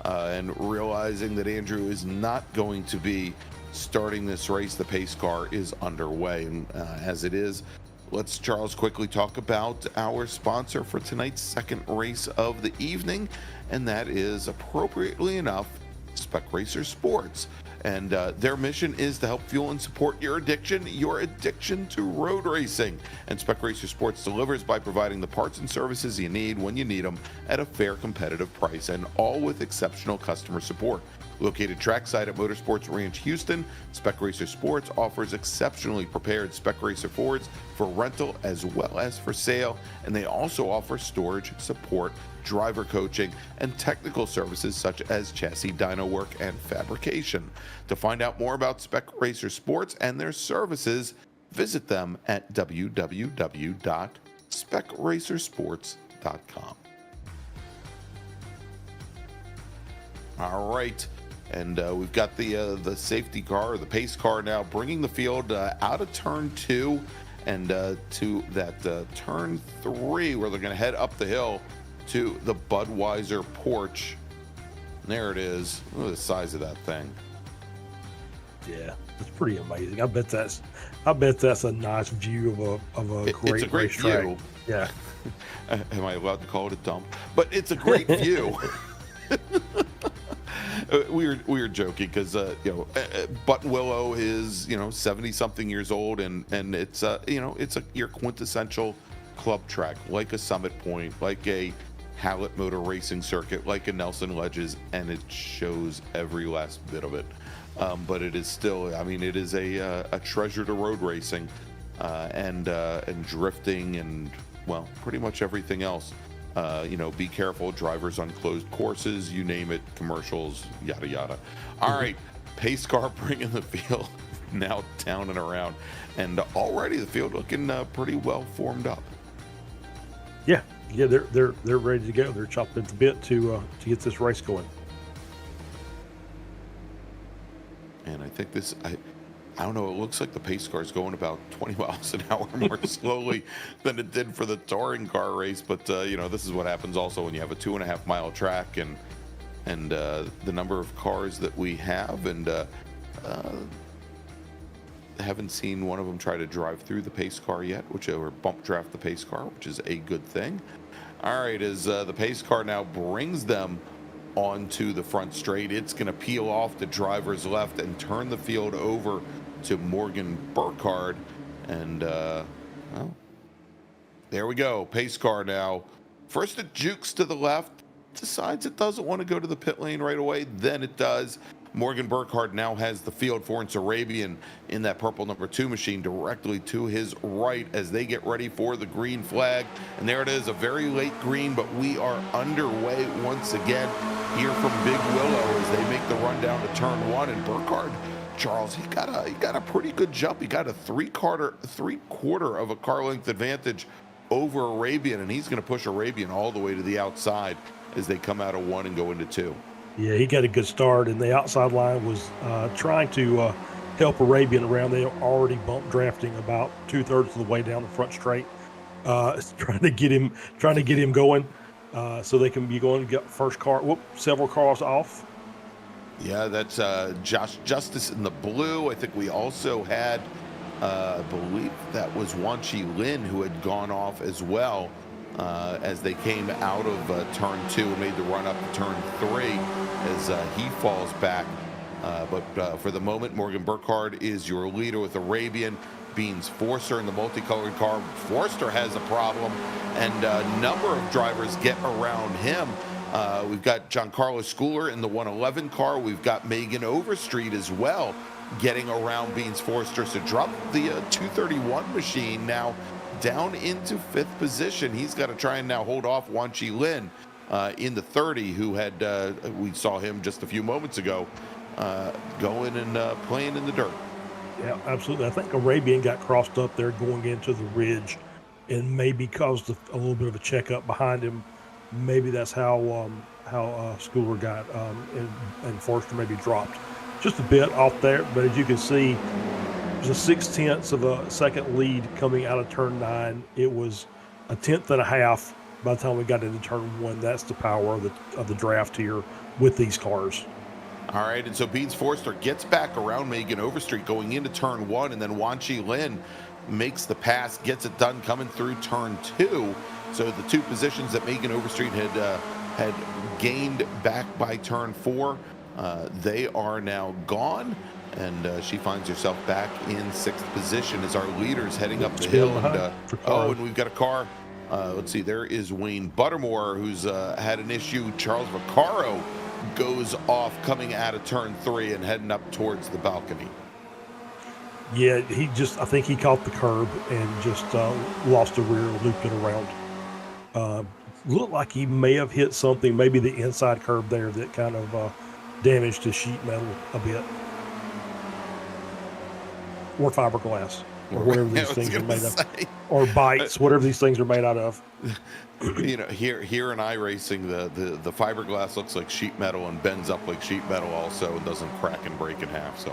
And realizing that Andrew is not going to be starting this race, the pace car is underway. And as it is, let's, Charles, quickly talk about our sponsor for tonight's second race of the evening, and that is, appropriately enough, Spec Racer Sports. And their mission is to help fuel and support your addiction to road racing. And Spec Racer Sports delivers by providing the parts and services you need when you need them at a fair, competitive price, and all with exceptional customer support. Located trackside at Motorsports Ranch Houston, Spec Racer Sports offers exceptionally prepared Spec Racer Fords for rental as well as for sale, and they also offer storage, support, driver coaching, and technical services such as chassis dyno work and fabrication. To find out more about Spec Racer Sports and their services, visit them at www.specracersports.com. All right. And we've got the safety car, or the pace car now, bringing the field out of turn 2 and to that turn 3, where they're going to head up the hill to the Budweiser porch. And there it is. Look at the size of that thing. Yeah, it's pretty amazing. I bet that's a nice view of a great it's a great racetrack. view. Yeah. Am I allowed to call it a dump? But it's a great view. We were joking because Button Willow is 70-something years old, and it's it's your quintessential club track, like a Summit Point, like a Hallett Motor Racing Circuit, like a Nelson Ledges, and it shows every last bit of it. But it is still, it is a treasure to road racing and drifting and, well, pretty much everything else. Be careful, drivers on closed courses, you name it, commercials, yada yada. All right, pace car bringing the field now down and around, and already the field looking pretty well formed up. Yeah, they're ready to go. They're chopped at the bit to get this race going. And I think I don't know, it looks like the pace car is going about 20 miles an hour more slowly than it did for the touring car race. But, this is what happens also when you have a 2.5 mile track and the number of cars that we have. And haven't seen one of them try to drive through the pace car yet, or bump draft the pace car, which is a good thing. All right, as the pace car now brings them onto the front straight, it's going to peel off the driver's left and turn the field over to Morgan Burkhardt. And there we go. Pace car now. First it jukes to the left, decides it doesn't want to go to the pit lane right away. Then it does. Morgan Burkhardt now has the field. Florence Arabian in that purple number 2 machine directly to his right as they get ready for the green flag. And there it is, a very late green, but we are underway once again here from Big Willow as they make the run down to turn 1. And Burkhardt, Charles, he got a pretty good jump. He got a three-quarter of a car length advantage over Arabian, and he's going to push Arabian all the way to the outside as they come out of 1 and go into 2. Yeah, he got a good start, and the outside line was trying to help Arabian around. They were already bump drafting about 2/3 of the way down the front straight, trying to get him going, so they can be going to get first car. Several cars off. Yeah, that's Josh Justice in the blue. I think we also had, I believe that was Wanchi Lin who had gone off as well. As they came out of turn 2 and made the run up to turn 3 as he falls back. But for the moment, Morgan Burkhardt is your leader with Arabian. Beans Forster in the multicolored car. Forster has a problem, and a number of drivers get around him. We've got Giancarlo Schooler in the 111 car. We've got Megan Overstreet as well getting around Beans Forster. So drop the 231 machine now down into 5th position. He's got to try and now hold off Wanchi Lin in the 30, who had, we saw him just a few moments ago, going and playing in the dirt. Yeah, absolutely. I think Arabian got crossed up there going into the ridge and maybe caused a little bit of a checkup behind him. Maybe that's how Schooler got, and Forster maybe dropped just a bit off there. But as you can see, there's a 0.6 of a second lead coming out of turn 9. It was a 1/10.5 by the time we got into turn 1. That's the power of the draft here with these cars. All right, and so Beans Forster gets back around Megan Overstreet going into turn 1, and then Wanchi Lin makes the pass, gets it done coming through turn 2. So the 2 positions that Megan Overstreet had gained back by turn 4 They are now gone, and she finds herself back in 6th position as our leaders heading up the hill. And, and we've got a car. Let's see, there is Wayne Buttermore, who's had an issue. Charles Vaccaro goes off coming out of turn 3 and heading up towards the balcony. Yeah, I think he caught the curb and just lost the rear, looped it around. Looked like he may have hit something, maybe the inside curb there, that kind of damaged his sheet metal a bit. Or fiberglass, or whatever these things are made of. Or bites, whatever these things are made out of. You know, here in iRacing, the fiberglass looks like sheet metal and bends up like sheet metal also, and doesn't crack and break in half. So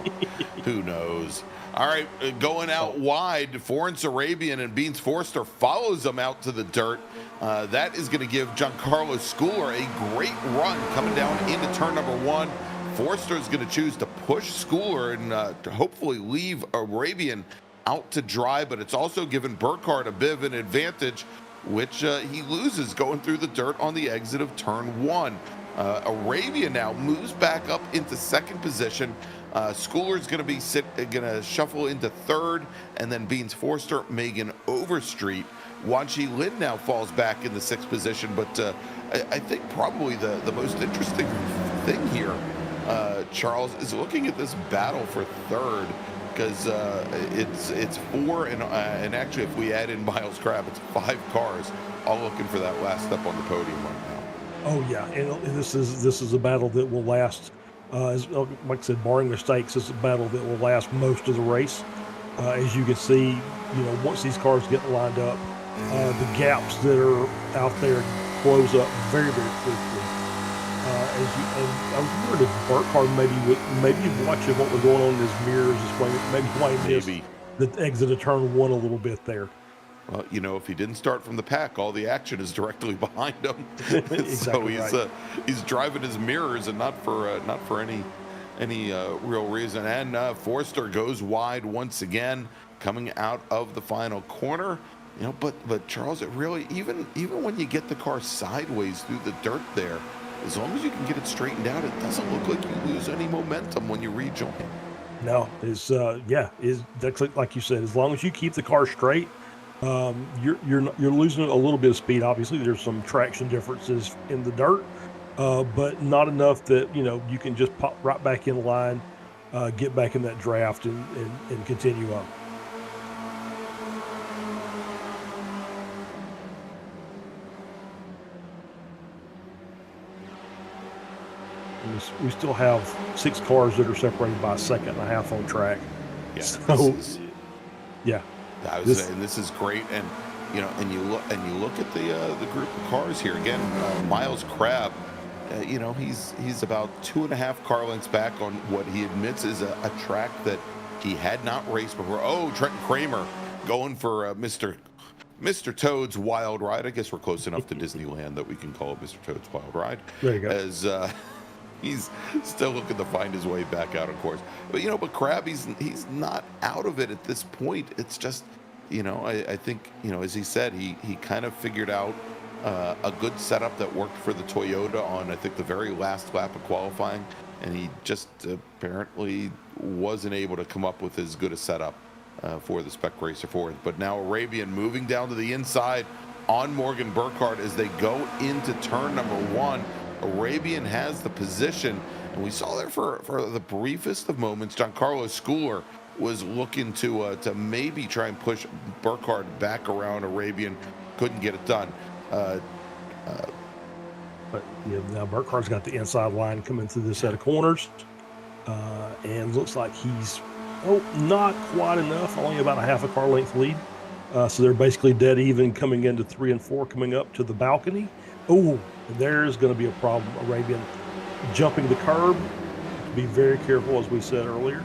who knows? All right, going out wide, Florence Arabian and Beans Forster follows them out to the dirt. That is going to give Giancarlo Schooler a great run coming down into turn number 1. Forster is going to choose to push Schooler and to hopefully leave Arabian out to dry, but it's also given Burkhardt a bit of an advantage, which he loses going through the dirt on the exit of turn 1. Arabia now moves back up into 2nd position. Schooler's going to shuffle into 3rd, and then Beans Forster, Megan Overstreet. Wanchi Lin now falls back in the 6th position, but I think probably the most interesting thing here, Charles, is looking at this battle for 3rd, because it's 4 and actually if we add in Miles Crabb, it's 5 cars all looking for that last step on the podium right now. Oh yeah, and this is a battle that will last. Like I said, barring mistakes, this is a battle that will last most of the race. As you can see, once these cars get lined up, the gaps that are out there close up very, very quickly. I was wondering if Burkhardt maybe watching what was going on in his mirrors, maybe why he missed the exit of turn 1 a little bit there. Well, if he didn't start from the pack, all the action is directly behind him. Exactly. So he's driving his mirrors, and not for any real reason. And Forster goes wide once again, coming out of the final corner. But Charles, it really even when you get the car sideways through the dirt there, as long as you can get it straightened out, it doesn't look like you lose any momentum when you rejoin. No, it's like you said, as long as you keep the car straight. You're losing a little bit of speed. Obviously, there's some traction differences in the dirt, but not enough that you can just pop right back in line, get back in that draft, and continue on. We still have 6 cars that are separated by a second and a half on track. Yeah. So, yeah. I was saying this is great, and you look at the group of cars here again. Miles Crabb, he's about 2.5 car lengths back on what he admits is a track that he had not raced before. Oh, Trenton Kramer going for Mr. Toad's Wild Ride. I guess we're close enough to Disneyland that we can call it Mr. Toad's Wild Ride. There you go. As he's still looking to find his way back out, of course. But Crabb, he's not out of it at this point. It's just, I think, as he said, he kind of figured out a good setup that worked for the Toyota on, I think, the very last lap of qualifying, and he just apparently wasn't able to come up with as good a setup for the Spec Racer 4. But now Arabian moving down to the inside on Morgan Burkhardt as they go into turn number 1. Arabian has the position, and we saw there for the briefest of moments, Giancarlo Schooler was looking to maybe try and push Burkhardt back around Arabian, couldn't get it done. But yeah, now Burkhardt's got the inside line coming through this set of corners, and looks like he's not quite enough, only about a half a car length lead. So they're basically dead even coming into 3 and 4, coming up to the balcony. Oh, there's going to be a problem. Arabian jumping the curb. Be very careful, as we said earlier.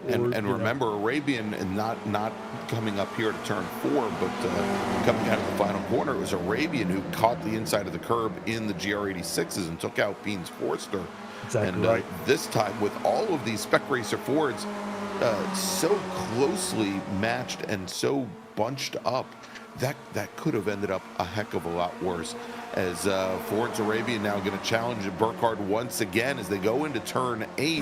And remember, Arabian and not coming up here to turn 4, but coming out of the final corner, it was Arabian who caught the inside of the curb in the GR86s and took out Beans Forster. Exactly and right. This time, with all of these Spec Racer Fords so closely matched and so bunched up, that could have ended up a heck of a lot worse. As Florence Arabian now going to challenge Burkhardt once again as they go into turn 8,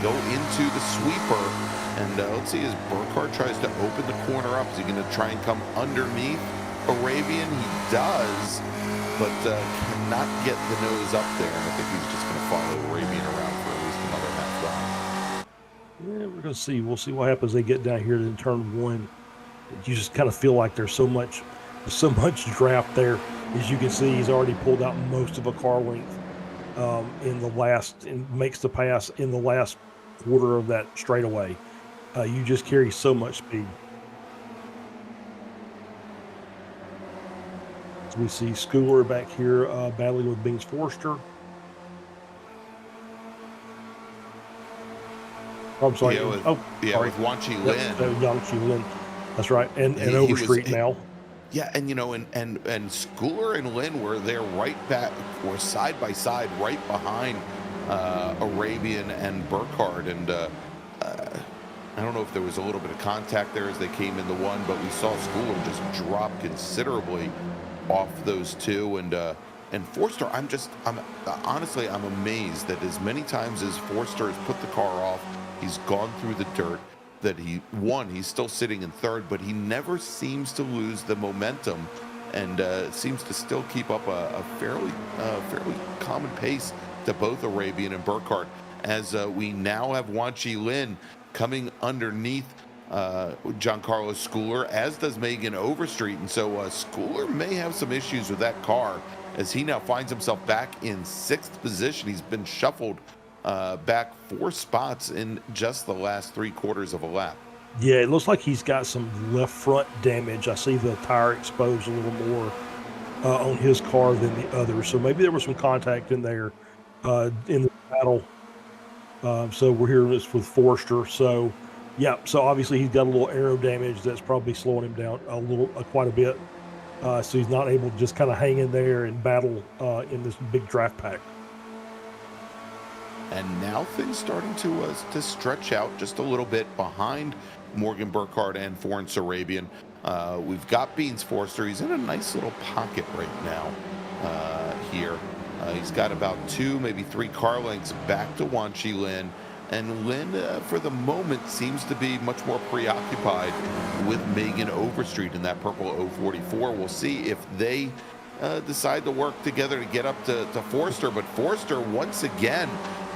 go into the sweeper. And let's see as Burkhardt tries to open the corner up. Is he going to try and come underneath Arabian? He does, but cannot get the nose up there. And I think he's just going to follow Arabian around for at least another half lap. Yeah, we're going to see. We'll see what happens. They get down here in turn 1. You just kind of feel like there's so much draft there. As you can see, he's already pulled out most of a car length in the last, and makes the pass in the last quarter of that straightaway. You just carry so much speed. So we see Schooler back here battling with Beans Forster. I'm sorry. Yeah, with, sorry. with Wanchi Lin. Yangchi Lin. That's right. And Overstreet now. Yeah, and and Schooler and Lin were there were side by side, right behind Arabian and Burkhardt. And I don't know if there was a little bit of contact there as they came into one, but we saw Schooler just drop considerably off those two. And Forster, honestly, I'm amazed that as many times as Forster has put the car off, he's gone through the dirt, that he's still sitting in third, but he never seems to lose the momentum and seems to still keep up a fairly common pace to both Arabian and Burkhardt, as we now have Wanchi Lin coming underneath Giancarlo Schooler, as does Megan Overstreet. And so Schooler may have some issues with that car as he now finds himself back in 6th position. He's been shuffled back 4 spots in just the last 3 quarters of a lap. Yeah, it looks like he's got some left front damage. I see the tire exposed a little more on his car than the others. So maybe there was some contact in there in the battle. So we're hearing this with Forster. So, yeah, so obviously he's got a little aero damage that's probably slowing him down quite a bit. So he's not able to just kind of hang in there and battle in this big draft pack. And now things starting to stretch out just a little bit behind Morgan Burkhardt and Florence Arabian. We've got Beans Forster. He's in a nice little pocket right now here. He's got about 2, maybe 3 car lengths back to Wanchi Lin. And Lin, for the moment, seems to be much more preoccupied with Megan Overstreet in that purple 044. We'll see if they decide to work together to get up to Forster. But Forster, once again,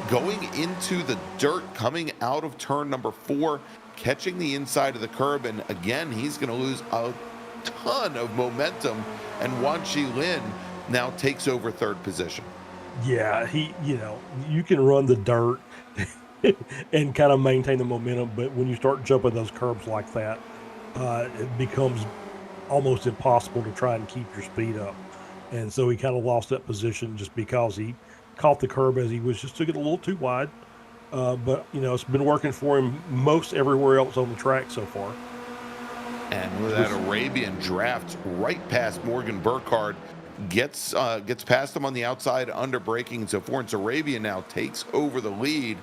going into the dirt, coming out of turn number 4, catching the inside of the curb. And again, he's going to lose a ton of momentum. And Wanchi Lin now takes over 3rd position. Yeah, you can run the dirt and kind of maintain the momentum, but when you start jumping those curbs like that, it becomes almost impossible to try and keep your speed up. And so he kind of lost that position just because he caught the curb as he took it a little too wide. But it's been working for him most everywhere else on the track so far. And with that Arabian draft right past Morgan Burkhardt, gets past him on the outside under braking. So Florence Arabian now takes over the lead,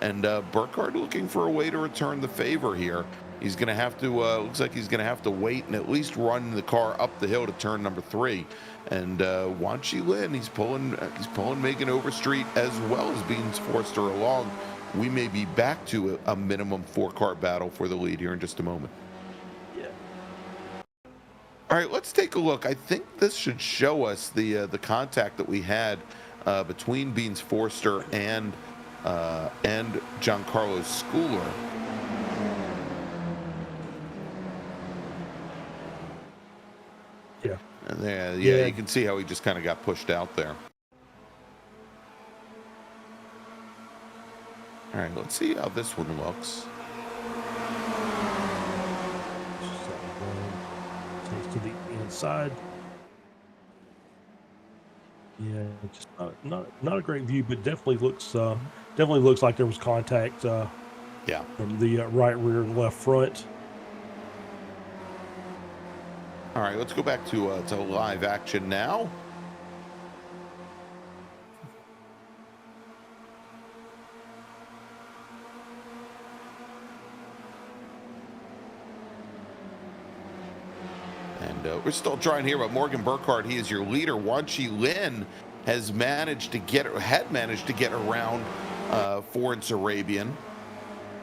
and Burkhardt looking for a way to return the favor here. He's going to have to looks like he's going to have to wait and at least run the car up the hill to turn number 3. And Wanchi Lin, he's pulling Megan Overstreet as well as Beans Forster along. We may be back to a minimum 4-car battle for the lead here in just a moment. All right, let's take a look. I think this should show us the contact that we had between Beans Forster and Giancarlo Schooler. Yeah. And there, yeah, you can see how he just kind of got pushed out there. All right, let's see how this one looks. To the inside. Yeah, just not a great view, but definitely looks like there was contact. Yeah, from the right rear and left front. All right, let's go back to live action now. And we're still trying here, but Morgan Burkhardt, he is your leader. Wan Chi Lin had managed to get around Florence Arabian.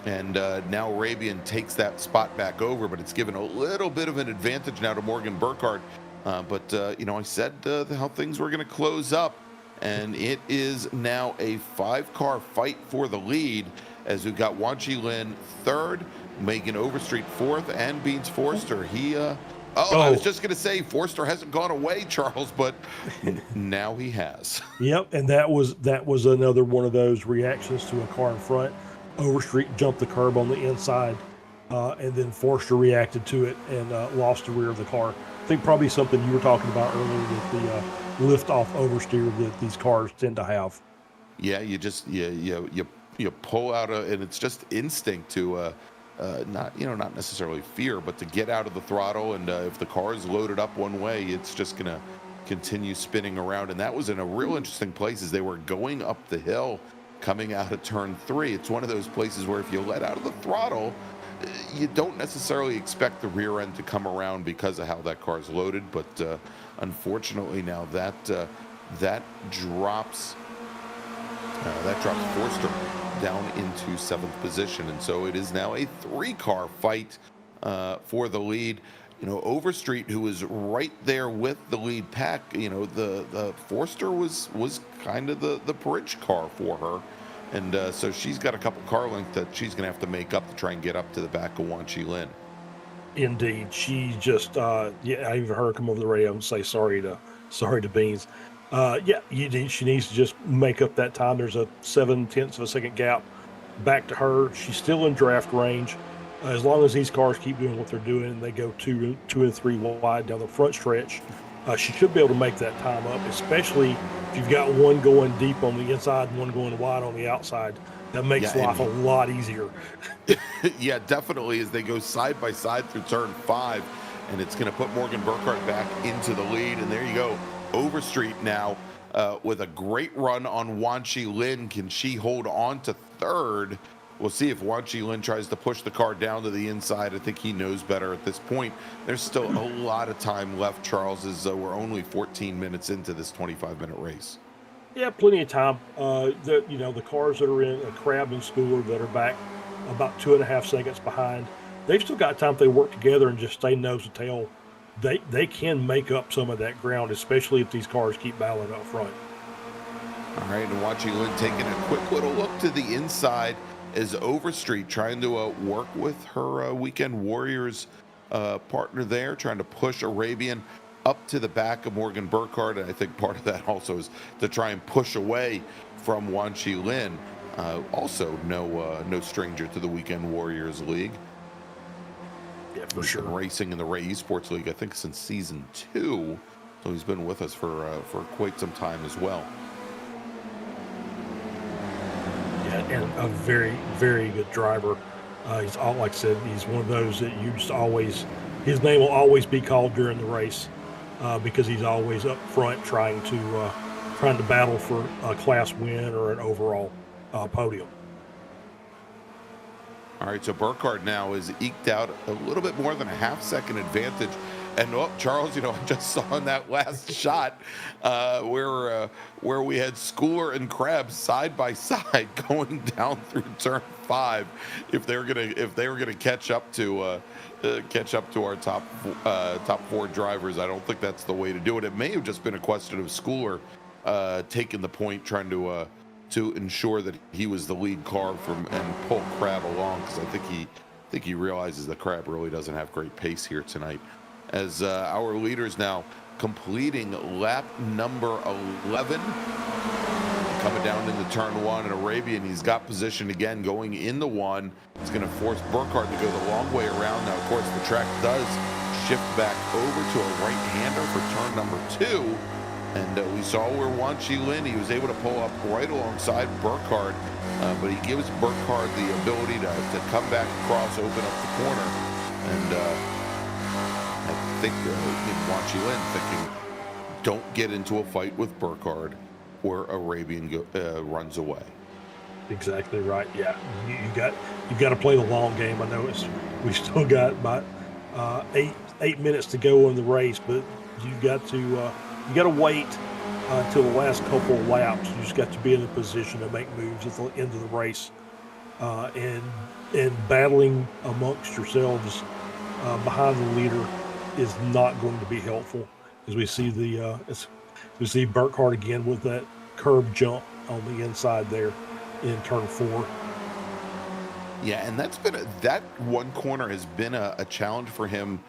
And now Arabian takes that spot back over, but it's given a little bit of an advantage now to Morgan Burkhardt. But I said how things were going to close up, and it is now a 5-car fight for the lead as we've got Wan Chi Lin third, Megan Overstreet fourth, and Beans Forster. I was just going to say Forster hasn't gone away, Charles, but now he has. Yep, and that was another one of those reactions to a car in front. Overstreet jumped the curb on the inside, and then Forster reacted to it and lost the rear of the car. I think probably something you were talking about earlier with the lift-off oversteer that these cars tend to have. Yeah, you pull out and it's just instinct to not necessarily fear, but to get out of the throttle. And if the car is loaded up one way, it's just gonna continue spinning around. And that was in a real interesting place as they were going up the hill, coming out of turn 3. It's one of those places where if you let out of the throttle, you don't necessarily expect the rear end to come around because of how that car is loaded. But unfortunately now that drops Forster down into 7th position, and so it is now a 3-car fight for the lead. Overstreet, who was right there with the lead pack, the Forster was kind of the bridge car for her, and so she's got a couple car lengths that she's going to have to make up to try and get up to the back of Wan Chi Lin. Indeed, she just I even heard her come over the radio and say sorry to Beans. She needs to just make up that time. There's a 0.7 of a second gap back to her. She's still in draft range. As long as these cars keep doing what they're doing and they go two and three wide down the front stretch, she should be able to make that time up, especially if you've got one going deep on the inside and one going wide on the outside. That makes life a lot easier. Yeah, definitely, as they go side by side through turn 5, and it's going to put Morgan Burkhardt back into the lead. And there you go. Overstreet now with a great run on Wan Chi Lin. Can she hold on to third? We'll see if Wan Chi Lin tries to push the car down to the inside. I think he knows better at this point. There's still a lot of time left, Charles, as we're only 14 minutes into this 25-minute race. Yeah, plenty of time. The cars that are in Crab and Schooler that are back about 2.5 seconds behind, they've still got time if they work together and just stay nose to tail. They can make up some of that ground, especially if these cars keep battling up front. All right, and Wan Chi Lin taking a quick little look to the inside as Overstreet trying to work with her Weekend Warriors partner there, trying to push Arabian up to the back of Morgan Burkhardt. And I think part of that also is to try and push away from Wan Chi Lin. Also no stranger to the Weekend Warriors League. Yeah, for He's sure. been racing in the Ray Esports League, I think, since season 2. So he's been with us for quite some time as well. Yeah, and a very, very good driver. He's all, like I said, he's one of those that you just always, his name will always be called during the race because he's always up front trying to battle for a class win or an overall podium. All right, so Burkhardt now is eked out a little bit more than a half-second advantage. And Charles, I just saw in that last shot where we had Schooler and Krabs side by side going down through turn 5. If they were gonna catch up to our top 4 drivers, I don't think that's the way to do it. It may have just been a question of Schooler taking the point, trying to ensure that he was the lead car and pull Crab along, because I think he realizes that Crab really doesn't have great pace here tonight. As our leaders now completing lap number 11, coming down into turn 1, and Arabian, he's got position again going into 1. It's going to force Burkhardt to go the long way around. Now, of course, the track does shift back over to a right-hander for turn number 2. And we saw where Wan Chi Lin, he was able to pull up right alongside Burkhardt, but he gives Burkhardt the ability to come back across, open up the corner. And I think Wan Chi Lin thinking, don't get into a fight with Burkhardt where Arabian runs away. Exactly right. Yeah, you got to play the long game. I know we still got about 8 minutes to go in the race, but you got to wait until the last couple of laps. You just got to be in a position to make moves at the end of the race, and battling amongst yourselves behind the leader is not going to be helpful. As we see we see Burkhardt again with that curb jump on the inside there in turn 4. Yeah, and that one corner has been a challenge for him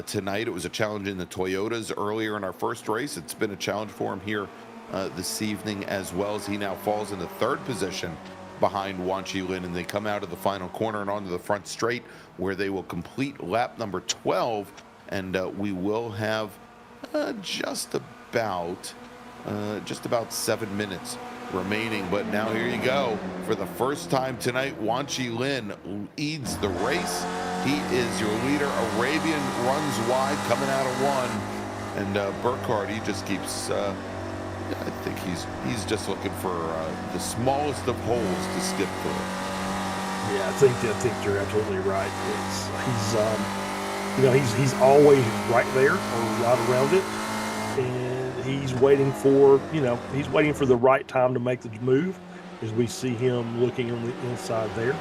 tonight. It was a challenge in the Toyotas earlier in our first race. It's been a challenge for him here this evening, as well, as he now falls in the 3rd position behind Wan Chi Lin, and they come out of the final corner and onto the front straight, where they will complete lap number 12, and we will have just about 7 minutes remaining. But now here you go. For the first time tonight, Wan Chi Lin leads the race. He is your leader. Arabian runs wide, coming out of 1, and Burkhardt, he just keeps. I think he's just looking for the smallest of holes to skip through. Yeah, I think you're absolutely right. He's always right there or right around it, and he's waiting for the right time to make the move. As we see him looking on the inside there,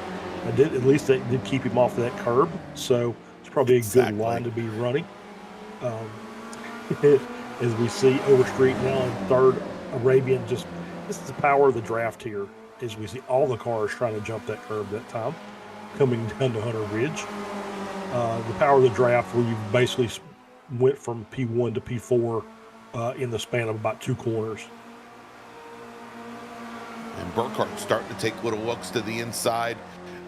at least they did keep him off of that curb, so it's probably a good line to be running. As we see Overstreet now in 3rd, Arabian this is the power of the draft here. As we see all the cars trying to jump that curb that time, coming down to Hunter Ridge. The power of the draft, where you basically went from P1 to P4 in the span of about 2 corners. And Burkhardt starting to take little looks to the inside,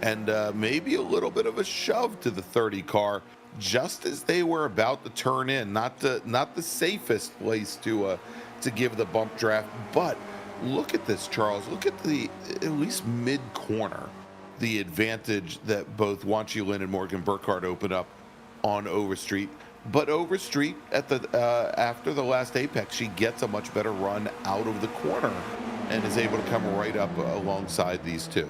and maybe a little bit of a shove to the 30 car, just as they were about to turn in. Not the safest place to give the bump draft, but look at this, Charles. Look at at least mid corner, the advantage that both Wan Chi Lin and Morgan Burkhardt open up on Overstreet. But Overstreet at after the last apex, she gets a much better run out of the corner and is able to come right up alongside these two.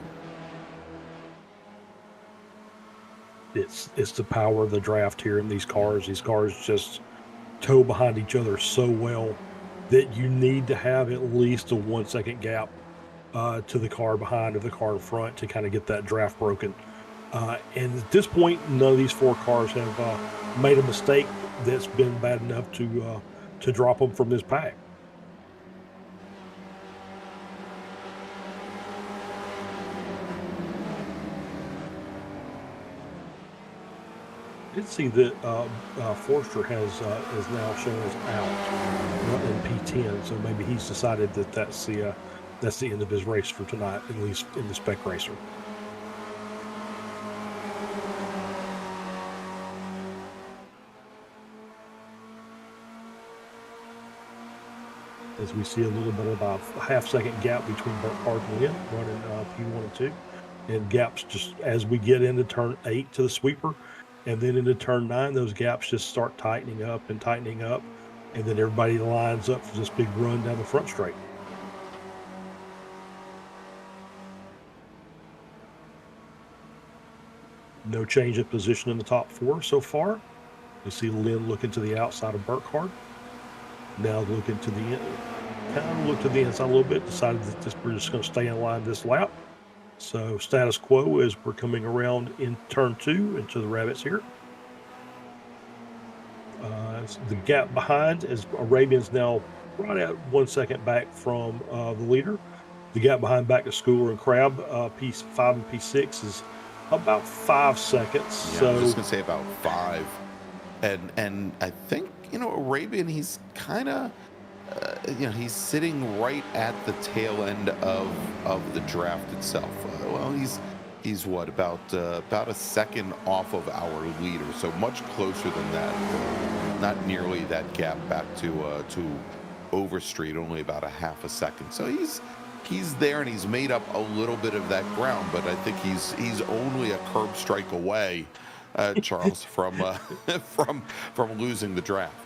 It's the power of the draft here in these cars. These cars just tow behind each other so well that you need to have at least a 1 second gap to the car behind or the car in front to kind of get that draft broken. And at this point, none of these 4 cars have made a mistake that's been bad enough to drop them from this pack. I did see that Forster is now shown as out in P10, so maybe he's decided that that's the end of his race for tonight, at least in the spec racer. As we see a little bit of a half-second gap between Burkhardt and Lin running P1 and 2, and gaps just as we get into turn 8 to the sweeper. And then into turn 9, those gaps just start tightening up, and then everybody lines up for this big run down the front straight. No change of position in the top 4 so far. We see Lin looking to the outside of Burkhardt. Now looking to the inside a little bit. Decided that we're just going to stay in line this lap. So status quo is we're coming around in turn 2 into the rabbits here. The gap behind is Arabian's now right at 1 second back from the leader. The gap behind back to Schooler and Crab, P5 and P6 is about 5 seconds. Yeah, so I was just gonna say about 5, and I think Arabian, he's kind of he's sitting right at the tail end of the draft itself. Well, he's what, about a second off of our leader, so much closer than that. Not nearly that gap back to Overstreet, only about a half a second. So he's there, and he's made up a little bit of that ground, but I think he's only a curb strike away, Charles, from losing the draft.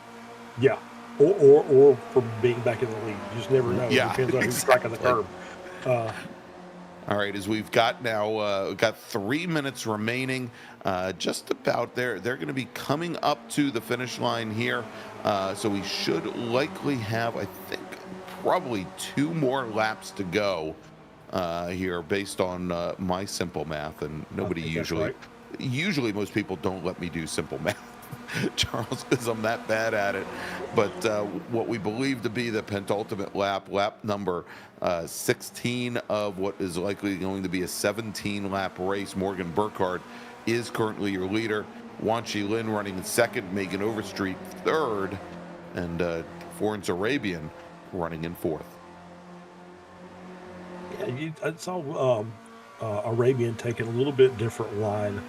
Yeah. Or from being back in the league. You just never know. Yeah, It depends on who's striking the curb. All right, as we've got now, we've got 3 minutes remaining, just about there. They're going to be coming up to the finish line here, so we should likely have, I think, probably 2 more laps to go here, based on my simple math, and nobody usually most people don't let me do simple math. Charles, because I'm that bad at it. But what we believe to be the penultimate lap number 16 of what is likely going to be a 17-lap race. Morgan Burkhardt is currently your leader. Wan Chi Lin running in second, Megan Overstreet third, and Florence Arabian running in fourth. Yeah, I saw Arabian taking a little bit different line,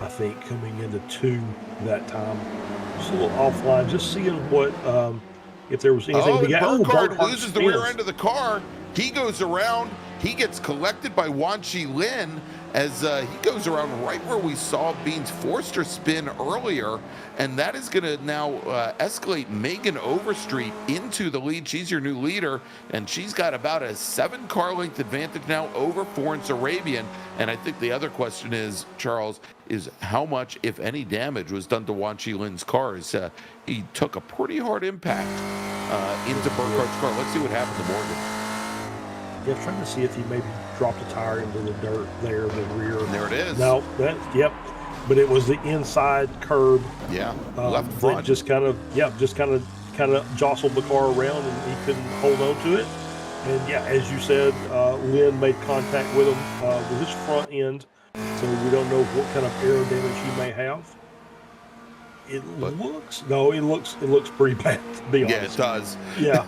I think, coming into 2 that time. Just a little offline, just seeing what if there was anything. Burkhardt loses the rear end of the car. He goes around. He gets collected by Wan Chi Lin as he goes around right where we saw Beans Forster spin earlier, and that is going to now escalate Megan Overstreet into the lead. She's your new leader, and she's got about a 7-car length advantage now over Florence Arabian. And I think the other question is, Charles, is how much, if any, damage was done to Wan Chi Lin's cars. He took a pretty hard impact into Burkhardt's car. Let's see what happened to Morgan. Yeah, trying to see if he maybe dropped a tire into the dirt there in the rear. There it is. No, but it was the inside curb. Yeah, left front. Just kind of jostled the car around, and he couldn't hold on to it. And yeah, as you said, Lynn made contact with him with his front end, so we don't know what kind of aero damage he may have. It looks pretty bad, to be honest. Yeah, it does. Yeah.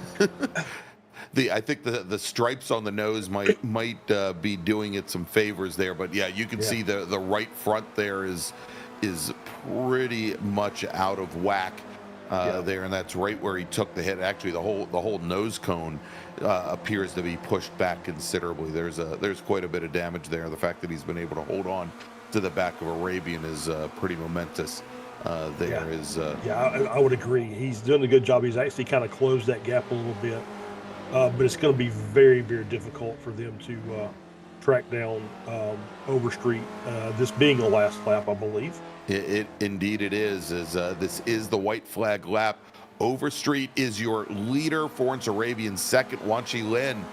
I think the stripes on the nose might be doing it some favors there, but yeah, you can see the right front there is pretty much out of whack there, and that's right where he took the hit. Actually, the whole nose cone appears to be pushed back considerably. There's quite a bit of damage there. The fact that he's been able to hold on to the back of Arabian is pretty momentous. I would agree. He's doing a good job. He's actually kind of closed that gap a little bit. But it's going to be very, very difficult for them to track down Overstreet, this being the last lap, I believe. Indeed it is. This is the white flag lap. Overstreet is your leader. Florence Arabian second. Wan Chi Lin,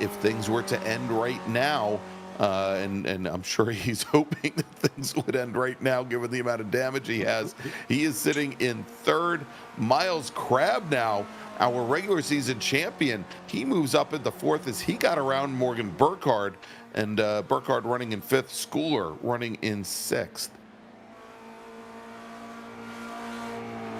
if things were to end right now, and I'm sure he's hoping that things would end right now given the amount of damage he has, he is sitting in third. Miles Crabb now, our regular season champion, he moves up into fourth as he got around Morgan Burkhardt, and Burkhardt running in fifth, Schooler running in sixth.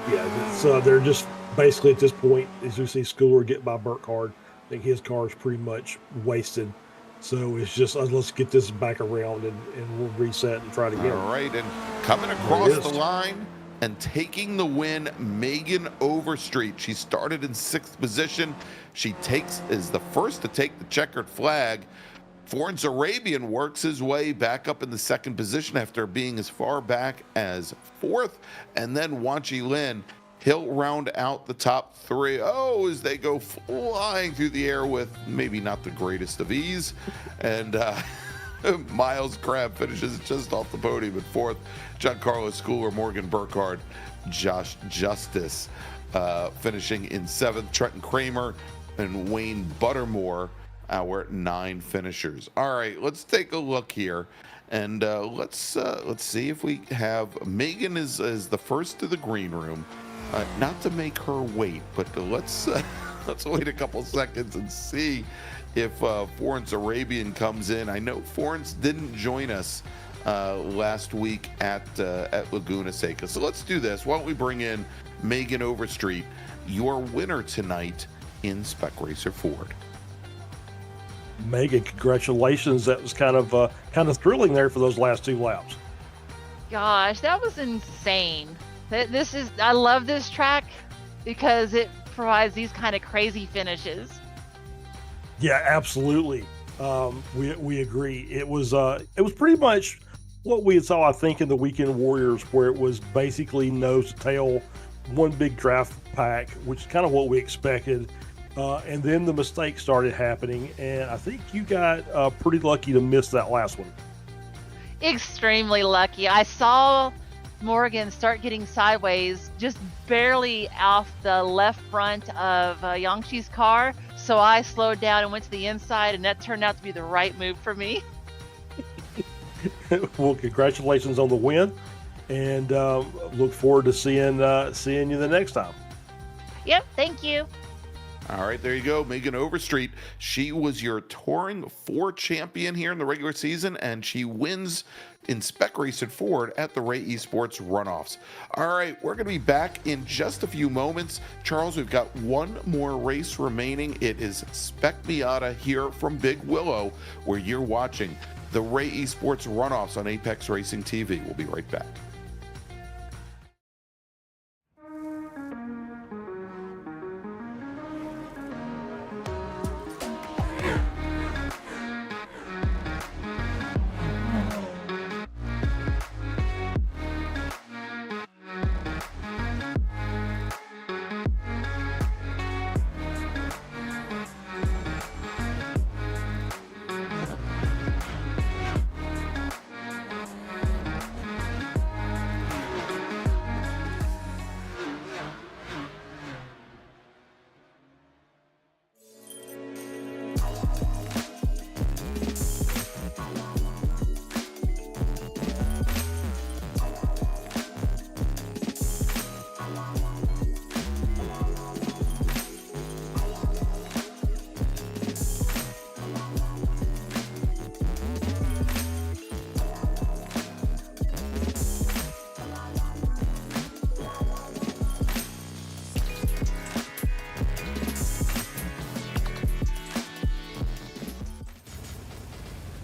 Yeah, they're just basically at this point, as we see Schooler get by Burkhardt, I think his car is pretty much wasted. So it's just, let's get this back around and we'll reset and try it again. All right, and coming across the line and taking the win, Megan Overstreet. She started in sixth position. She is the first to take the checkered flag. Florence Arabian works his way back up in the second position after being as far back as fourth. And then Wan Chi Lin, he'll round out the top three. Oh, as they go flying through the air with maybe not the greatest of ease. And Miles Crabb finishes just off the podium at fourth. Giancarlo Schooler, Morgan Burkhardt, Josh Justice finishing in seventh. Trenton Kramer and Wayne Buttermore, our 9 finishers. All right, let's take a look here, and let's see if we have Megan is the first to the green room. Not to make her wait, but let's wait a couple seconds and see if Florence Arabian comes in. I know Florence didn't join us last week at Laguna Seca, so let's do this. Why don't we bring in Megan Overstreet, your winner tonight in Spec Racer Ford. Megan, congratulations. That was kind of thrilling there for those last 2 laps. Gosh, that was insane. I love this track because it provides these kind of crazy finishes. Yeah, absolutely. We agree. It was pretty much what we saw, I think, in the Weekend Warriors, where it was basically nose to tail, one big draft pack, which is kind of what we expected. And then the mistakes started happening, and I think you got pretty lucky to miss that last one. Extremely lucky. I saw Morgan start getting sideways just barely off the left front of Yangshi's car, so I slowed down and went to the inside, and that turned out to be the right move for me. Well, congratulations on the win, and look forward to seeing you the next time. Yep, thank you. All right, there you go. Megan Overstreet. She was your Touring 4 champion here in the regular season, and she wins in Spec Race at Ford at the Ray Esports Runoffs. All right, we're going to be back in just a few moments. Charles, we've got one more race remaining. It is Spec Miata here from Big Willow, where you're watching the Ray Esports Runoffs on Apex Racing TV. We'll be right back.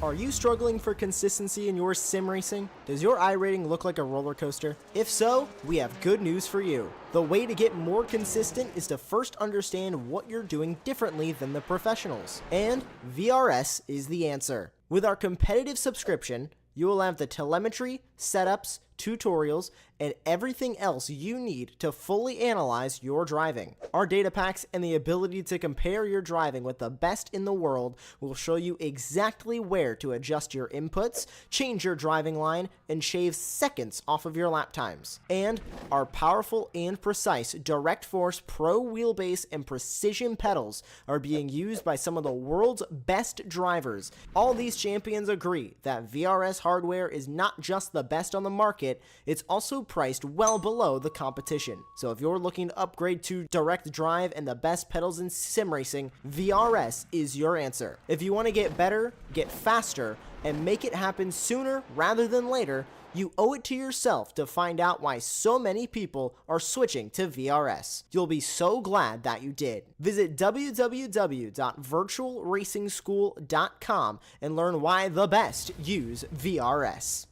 Are you struggling for consistency in your sim racing? Does your iRating look like a roller coaster? If so, we have good news for you. The way to get more consistent is to first understand what you're doing differently than the professionals. And VRS is the answer. With our competitive subscription, you will have the telemetry, setups, tutorials, and everything else you need to fully analyze your driving. Our data packs and the ability to compare your driving with the best in the world will show you exactly where to adjust your inputs, change your driving line, and shave seconds off of your lap times. And our powerful and precise Direct Force Pro wheelbase and precision pedals are being used by some of the world's best drivers. All these champions agree that VRS hardware is not just the best on the market, it's also priced well below the competition. So if you're looking to upgrade to direct drive and the best pedals in sim racing, VRS is your answer. If you want to get better, get faster, and make it happen sooner rather than later, you owe it to yourself to find out why so many people are switching to VRS. You'll be so glad that you did. Visit www.virtualracingschool.com and learn why the best use VRS.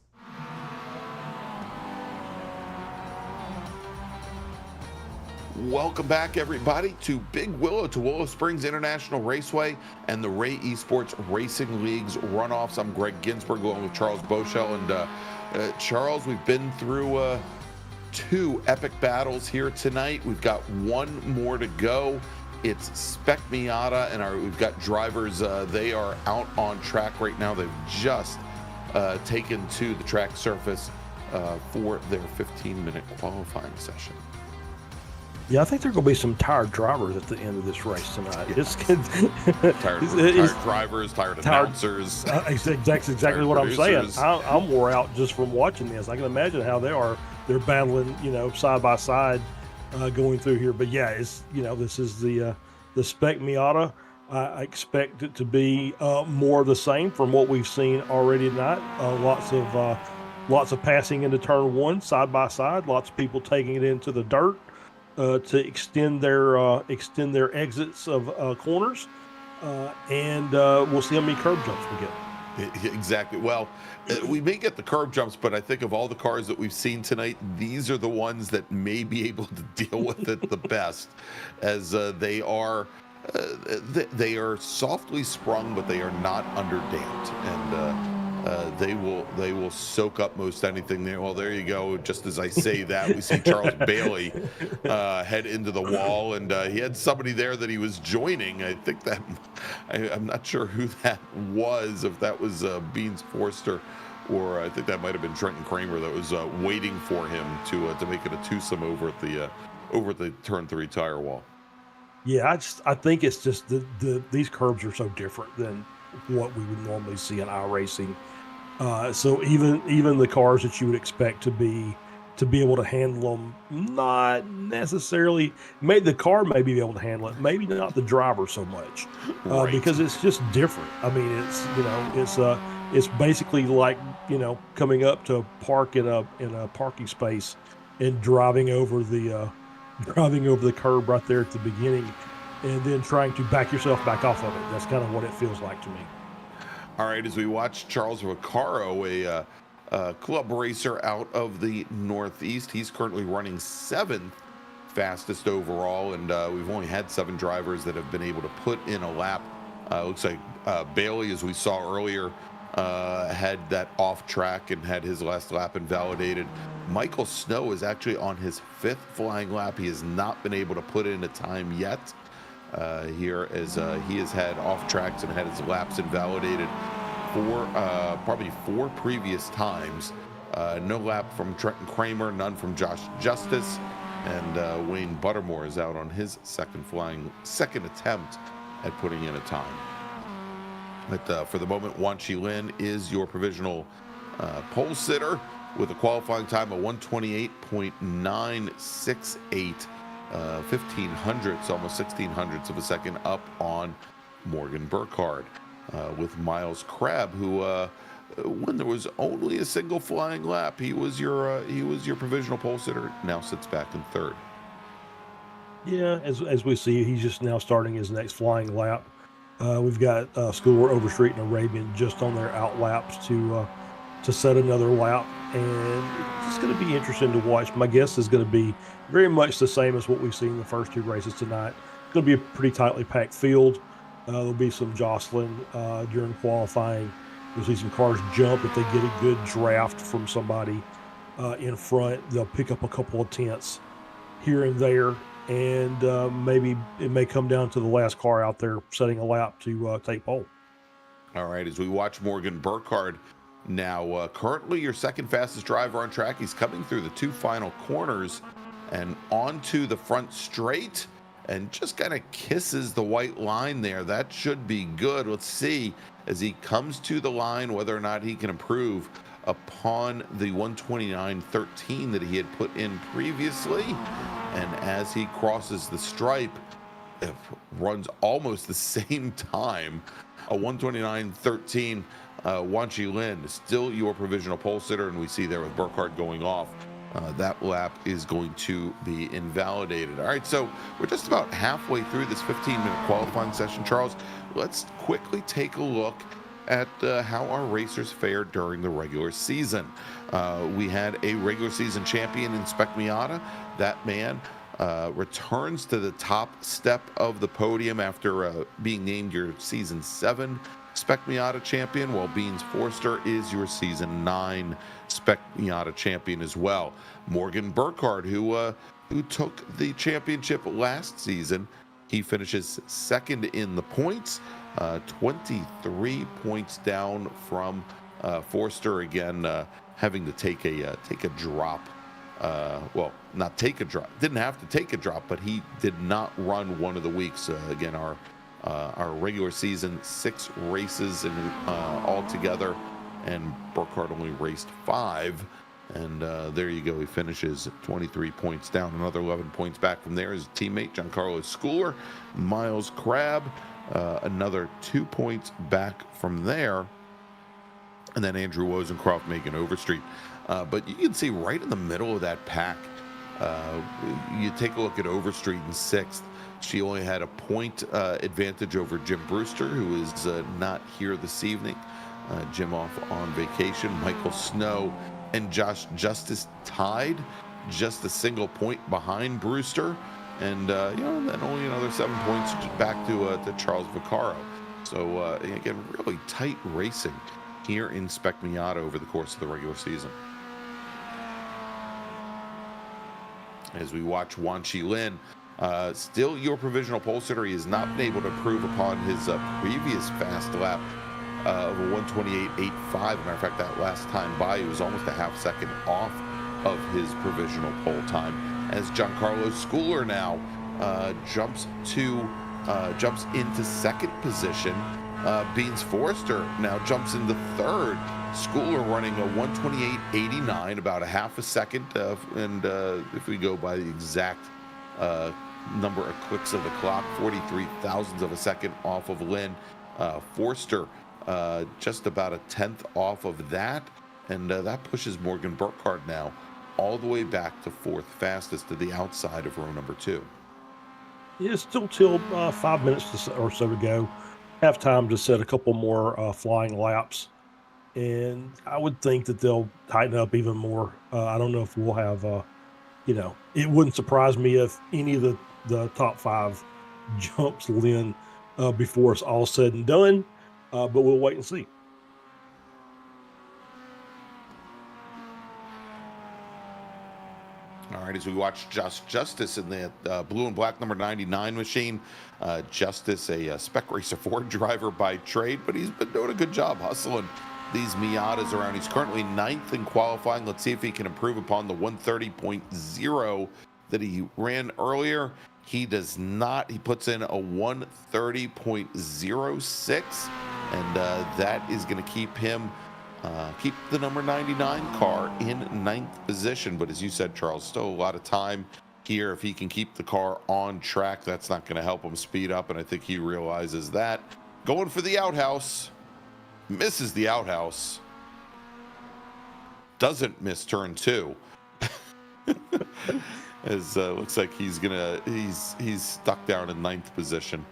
Welcome back, everybody, to Big Willow, to Willow Springs International Raceway and the Ray Esports Racing League's runoffs. I'm Greg Ginsberg, along with Charles Boschel. And Charles, we've been through 2 epic battles here tonight. We've got one more to go. It's Spec Miata, and we've got drivers. They are out on track right now. They've just taken to the track surface for their 15-minute qualifying session. Yeah, I think there are going to be some tired drivers at the end of this race tonight. Yeah. Tired drivers, tired announcers. That's exactly what I'm saying. I'm wore out just from watching this. I can imagine how they're battling, side by side, going through here. But yeah, this is the Spec Miata. I expect it to be more of the same from what we've seen already tonight. Lots of passing into turn 1 side by side. Lots of people taking it into the dirt to extend their exits of corners, and we'll see how many curb jumps we get. Exactly. Well, we may get the curb jumps, but I think of all the cars that we've seen tonight, these are the ones that may be able to deal with it the best, as they are softly sprung, but they are not underdamped. And they will soak up most anything there. Well, there you go. Just as I say that, we see Charles Bailey head into the wall, and he had somebody there that he was joining. I think that I'm not sure who that was, if that was Beans Forster, or I think that might have been Trenton Kramer that was waiting for him to make it a twosome over at the turn 3 tire wall. Yeah, I think it's just these curbs are so different than what we would normally see in iRacing. So even the cars that you would expect to be able to handle them, not necessarily. The car may be able to handle it, maybe not the driver so much, Right. because it's just different. I mean, it's basically like coming up to park in a parking space and driving over the curb right there at the beginning, and then trying to back yourself back off of it. That's kind of what it feels like to me. All right, as we watch Charles Vaccaro, a club racer out of the Northeast, he's currently running 7th fastest overall, and we've only had 7 drivers that have been able to put in a lap. Looks like Bailey, as we saw earlier, had that off track and had his last lap invalidated. Michael Snow is actually on his 5th flying lap. He has not been able to put in a time yet here, as he has had off tracks and had his laps invalidated probably 4 previous times. No lap from Trenton Kramer, none from Josh Justice, and Wayne Buttermore is out on his second attempt at putting in a time. But for the one, Wan Chi Lin is your provisional pole sitter with a qualifying time of 128.968, 1500ths, almost 1600ths of a second up on Morgan Burkhardt, with Miles Crabb, who when there was only a single flying lap, he was your provisional pole sitter, now sits back in 3rd. Yeah, as we see, he's just now starting his next flying lap. We've got Schooler, Overstreet, and Arabian just on their out laps to set another lap, and it's going to be interesting to watch. My guess is going to be very much the same as what we've seen in the first 2 races tonight. It's going to be a pretty tightly packed field. There'll be some jostling during qualifying. You'll see some cars jump if they get a good draft from somebody in front. They'll pick up a couple of tenths here and there, and maybe it may come down to the last car out there setting a lap to take pole. All right, as we watch Morgan Burkhardt now, currently your 2nd fastest driver on track. He's coming through the 2 final corners and onto the front straight, and just kind of kisses the white line there. That should be good. Let's see, as he comes to the line, whether or not he can improve upon the 129.13 that he had put in previously. And as he crosses the stripe, it runs almost the same time, a 129.13. Wan Chi Lin is still your provisional pole sitter, and we see there with Burkhardt going off, that lap is going to be invalidated. All right, so we're just about halfway through this 15-minute qualifying session, Charles. Let's quickly take a look at how our racers fared during the regular season. We had a regular season champion in Spec Miata. That man returns to the top step of the podium after being named your Season 7 Spec Miata champion, while Beans Forster is your Season 9 Spec Miata champion as well. Morgan Burkhardt, who took the championship last season, he finishes 2nd in the points, 23 points down from Forster, again having to take a drop. Well, not take a drop. Didn't have to take a drop, but he did not run one of the weeks. Again, our regular season, 6 races and all together, and Burkhardt only raced 5. And there you go. He finishes 23 points down. Another 11 points back from there. His teammate, Giancarlo Schooler. Miles Crabb, another 2 points back from there. And then Andrew Wozencroft, Megan Overstreet. But you can see right in the middle of that pack, you take a look at Overstreet in 6th. She only had a point advantage over Jim Brewster, who is not here this evening. Jim off on vacation. Michael Snow and Josh Justice tied, just a single point behind Brewster, and then only another 7 points back to Charles Vaccaro. So again, really tight racing here in Spec Miata over the course of the regular season. As we watch Wanqi Lin, still your provisional pole sitter. He has not been able to improve upon his previous fast lap of a 128.85. Matter of fact, that last time by, he was almost a half second off of his provisional pole time. As Giancarlo Schooler now jumps into second position. Beans Forrester now jumps into third. Schooler running a 128.89, about a half a second, and if we go by the exact number of clicks of the clock, 43 thousandths of a second off of Lynn. Forster just about a tenth off of that, and that pushes Morgan Burkhardt now all the way back to fourth fastest to the outside of row number 2. Yeah, still till 5 minutes or so to go. Have time to set a couple more flying laps, and I would think that they'll tighten up even more. I don't know if we'll have, it wouldn't surprise me if any of the top 5 jumps Lynn before it's all said and done, but we'll wait and see. All right, as we watch Justice in the blue and black number 99 machine. Justice, a Spec Racer 4 driver by trade, but he's been doing a good job hustling these Miatas around. He's currently 9th in qualifying. Let's see if he can improve upon the 130.0 that he ran earlier. He does not. He puts in a 130.06, and that is going to keep him keep the number 99 car in 9th position. But as you said, Charles, still a lot of time here. If he can keep the car on track, that's not going to help him speed up, and I think he realizes that. Going for the outhouse, misses the outhouse, doesn't miss turn 2. As looks like he's stuck down in 9th position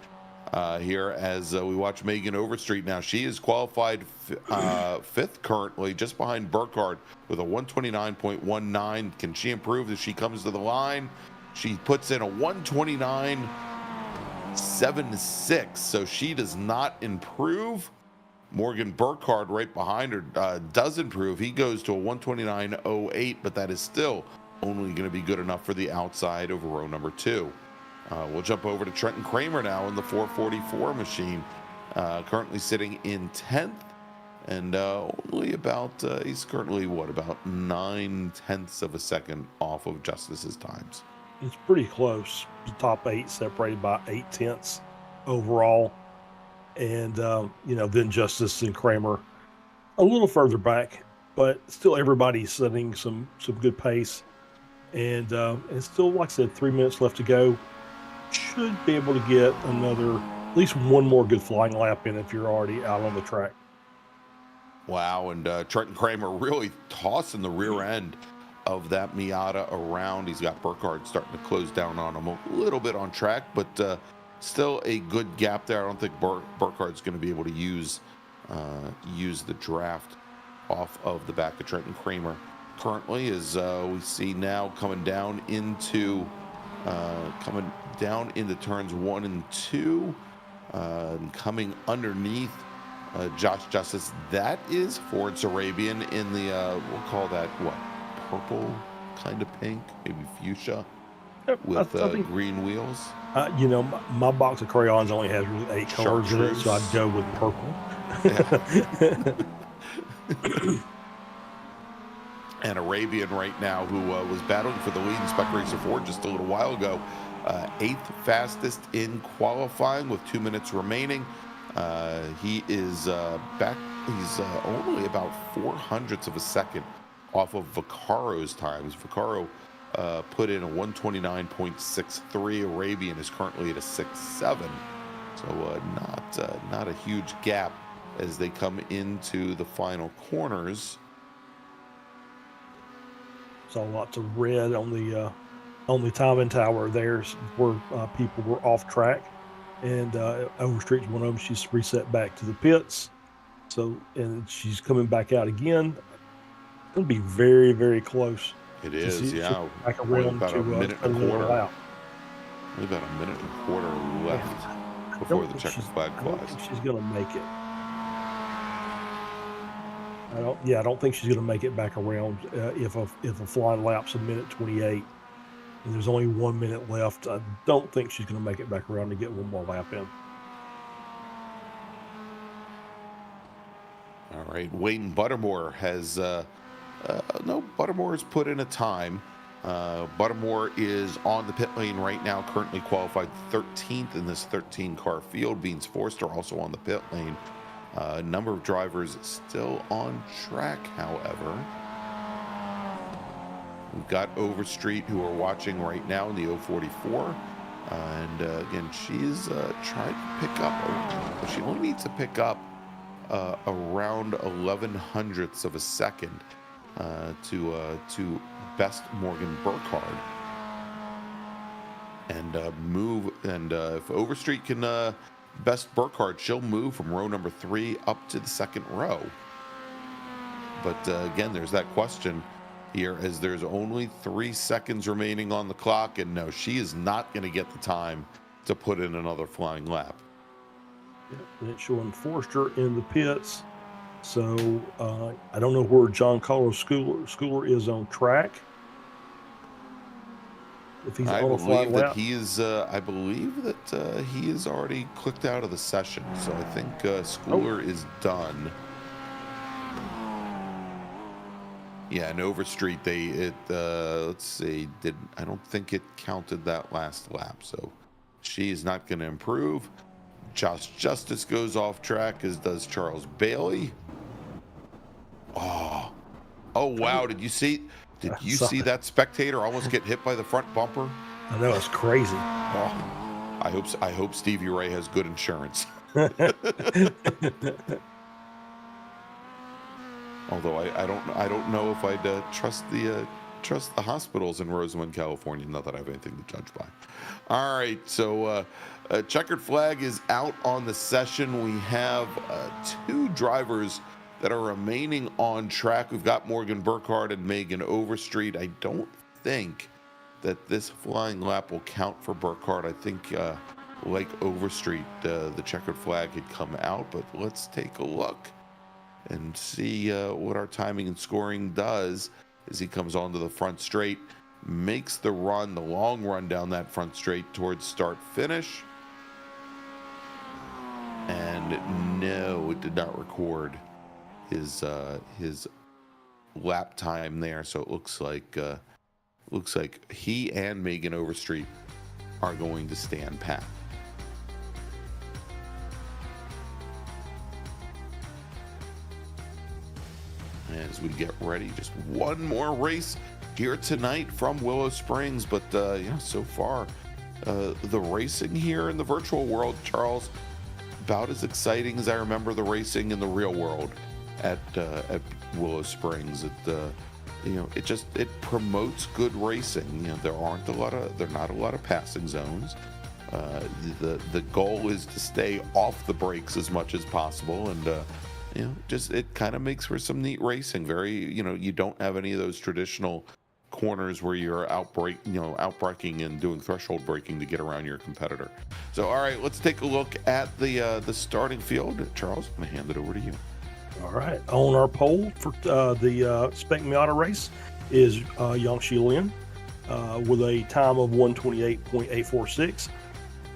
here as we watch Megan Overstreet now. She is qualified 5th currently, just behind Burkhardt with a 129.19. Can she improve as she comes to the line? She puts in a 129.76, so she does not improve. Morgan Burkhardt right behind her does improve. He goes to a 129.08, but that is still only going to be good enough for the outside of row number 2. We'll jump over to Trenton Kramer now in the 444 machine, currently sitting in 10th, and only about he's currently about 9/10ths of a second off of Justice's times. It's pretty close. The top 8 separated by 0.8 overall, and then Justice and Kramer a little further back, but still everybody's setting some good pace, and still, like I said, 3 minutes left to go. Should be able to get at least one more good flying lap in if you're already out on the track. Wow, and Trenton Kramer really tossing the rear end of that Miata around. He's got Burkhardt starting to close down on him a little bit on track, but still a good gap there. I don't think Burkhardt's going to be able to use the draft off of the back of Trenton Kramer currently, as we see now coming down into turns 1 and 2, and coming underneath Josh Justice. That is Ford's Arabian in the we'll call that purple kind of pink, maybe fuchsia, with I think, green wheels. My box of crayons only has really 8 colors in it, so I'd go with purple. Yeah. And Arabian right now, who was battling for the lead in Spec Racer 4 just a little while ago, 8th fastest in qualifying with 2 minutes remaining. He is back. He's only about 0.04 of a second off of Vaccaro's times. Vaccaro put in a 129.63. Arabian is currently at a 6.7, so not a huge gap as they come into the final corners. Saw lots of red on the timing tower there, where people were off track, and Overstreet's one of them. She's reset back to the pits, and she's coming back out again. It's going to be very, very close. It is, yeah. Back around about to a minute and a quarter. Out. About a minute and a quarter left before the checkered flag I flies. don't think she's going to make it. I don't think she's going to make it back around if a flying lap's a minute 28 and there's only 1 minute left. I don't think she's going to make it back around to get one more lap in. All right, Wayne Buttermore has Buttermore has put in a time. Buttermore is on the pit lane right now, currently qualified 13th in this 13-car field. Beans Forster also on the pit lane. Number of drivers still on track, however. We've got Overstreet, who are watching right now in the 044. And again, she's trying to pick up, but she only needs to pick up around 11 hundredths of a second to best Morgan Burkhardt. And move, and if Overstreet can best Burkhardt, she'll move from row number 3 up to the second row. But again, there's that question here, as there's only 3 seconds remaining on the clock, and no, she is not going to get the time to put in another flying lap. And it's showing Forster in the pits. So I don't know where John Carlos Schooler is on track. If he's on a flying lap. I believe that he is already clicked out of the session. So I think Schooler is done. Yeah, and Overstreet, let's see, I don't think it counted that last lap. So she is not going to improve. Josh Justice goes off track, as does Charles Bailey. Oh wow! Did you see that spectator almost get hit by the front bumper? I know, it's crazy. Oh, I hope Stevie Ray has good insurance. Although I don't know if I'd trust the hospitals in Rosamond, California. Not that I have anything to judge by. All right, so checkered flag is out on the session. We have 2 drivers that are remaining on track. We've got Morgan Burkhardt and Megan Overstreet. I don't think that this flying lap will count for Burkhardt. I think, like Overstreet, the checkered flag had come out, but let's take a look and see what our timing and scoring does as he comes onto the front straight, makes the long run down that front straight towards start finish. And no, it did not record his lap time there. So it looks like he and Megan Overstreet are going to stand pat. As we get ready, just one more race here tonight from Willow Springs. But so far the racing here in the virtual world, Charles, about as exciting as I remember the racing in the real world at Willow Springs. It promotes good racing. There are not a lot of passing zones. The goal is to stay off the brakes as much as possible, and it kind of makes for some neat racing. You don't have any of those traditional corners where you're outbraking and doing threshold braking to get around your competitor. So, all right, let's take a look at the starting field. Charles, I'm gonna hand it over to you. All right, on our poll for the Spec Miata race is Yangshi Lin with a time of 128.846.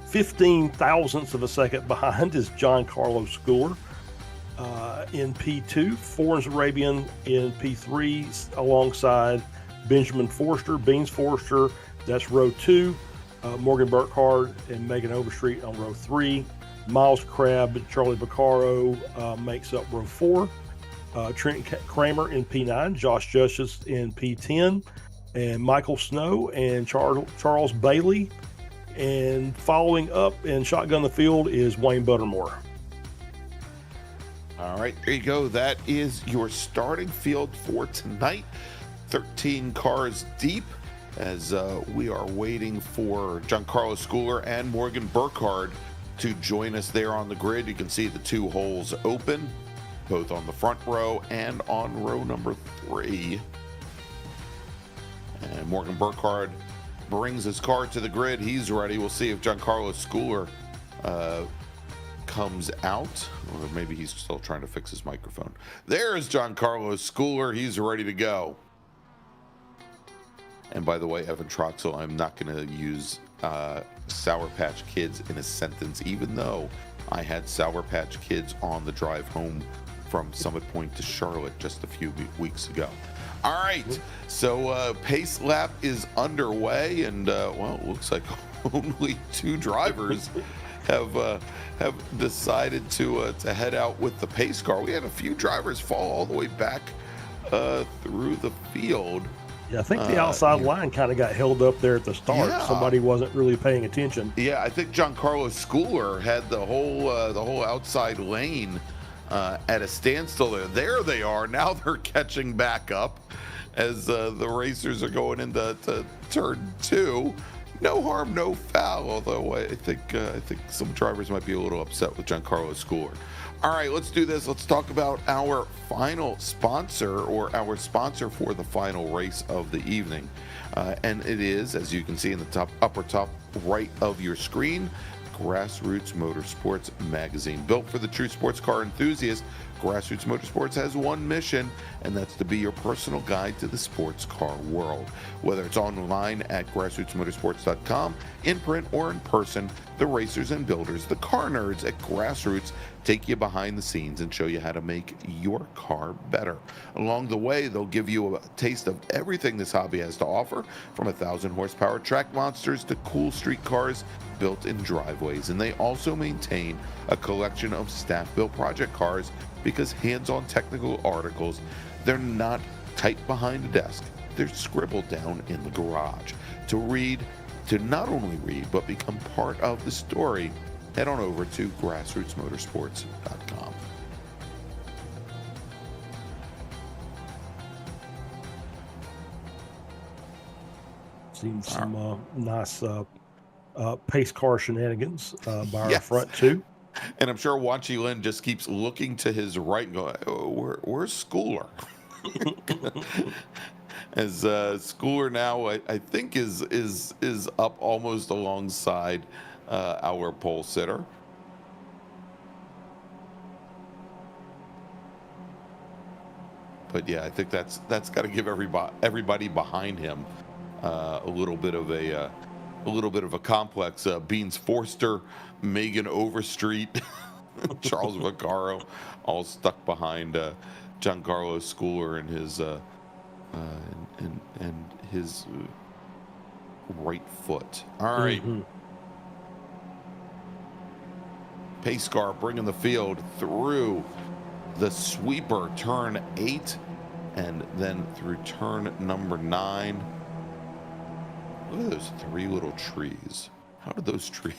15 thousandths of a second behind is John Carlos Schooler in P2, Forens Arabian in P3 alongside Benjamin Forster, Beans Forster, that's row 2, Morgan Burkhardt and Megan Overstreet on row 3, Miles Crabb and Charlie Vaccaro makes up row 4, Trent Kramer in P9, Josh Justice in P10, and Michael Snow and Charles Bailey. And following up in shotgun the field is Wayne Buttermore. All right, there you go. That is your starting field for tonight. 13 cars deep, as we are waiting for Giancarlo Schooler and Morgan Burkhardt to join us there on the grid. You can see the 2 holes open, both on the front row and on row number 3. And Morgan Burkhardt brings his car to the grid. He's ready. We'll see if Giancarlo Schooler comes out, or maybe he's still trying to fix his microphone. There's Giancarlo Schooler. He's ready to go. And by the way, Evan Troxel, I'm not going to use Sour Patch Kids in a sentence, even though I had Sour Patch Kids on the drive home from Summit Point to Charlotte just a few weeks ago. All right, so pace lap is underway, and well, it looks like only 2 drivers have decided to head out with the pace car. We had a few drivers fall all the way back through the field. Yeah, I think the outside line kind of got held up there at the start. Yeah. Somebody wasn't really paying attention. Yeah, I think Giancarlo Schooler had the whole outside lane at a standstill there. There they are. Now they're catching back up as the racers are going into turn 2. No harm, no foul. Although I think some drivers might be a little upset with Giancarlo Schooler. All right, let's do this. Let's talk about our final sponsor, or our sponsor for the final race of the evening. And it is, as you can see in the upper top right of your screen, Grassroots Motorsports Magazine. Built for the true sports car enthusiast, Grassroots Motorsports has one mission, and that's to be your personal guide to the sports car world. Whether it's online at grassrootsmotorsports.com, in print or in person, the racers and builders, the car nerds at Grassroots, take you behind the scenes and show you how to make your car better. Along the way, they'll give you a taste of everything this hobby has to offer, from 1,000 horsepower track monsters to cool street cars built in driveways. And they also maintain a collection of staff-built project cars, because hands-on technical articles, they're not typed behind a desk. They're scribbled down in the garage. To not only read, but become part of the story, head on over to grassrootsmotorsports.com. Seen some nice pace car shenanigans by our front 2. And I'm sure Wanchi Lin just keeps looking to his right and going, oh, where's Schooler? As Schooler now, I think, is up almost alongside our pole sitter. But yeah, I think that's got to give everybody behind him a little bit of a complex. Beans Forster, Megan Overstreet, Charles Vaccaro, all stuck behind Giancarlo Schooler and his right foot. All right. Mm-hmm. Pace car bringing the field through the sweeper, turn 8, and then through turn number 9. Look at those 3 little trees. How did those trees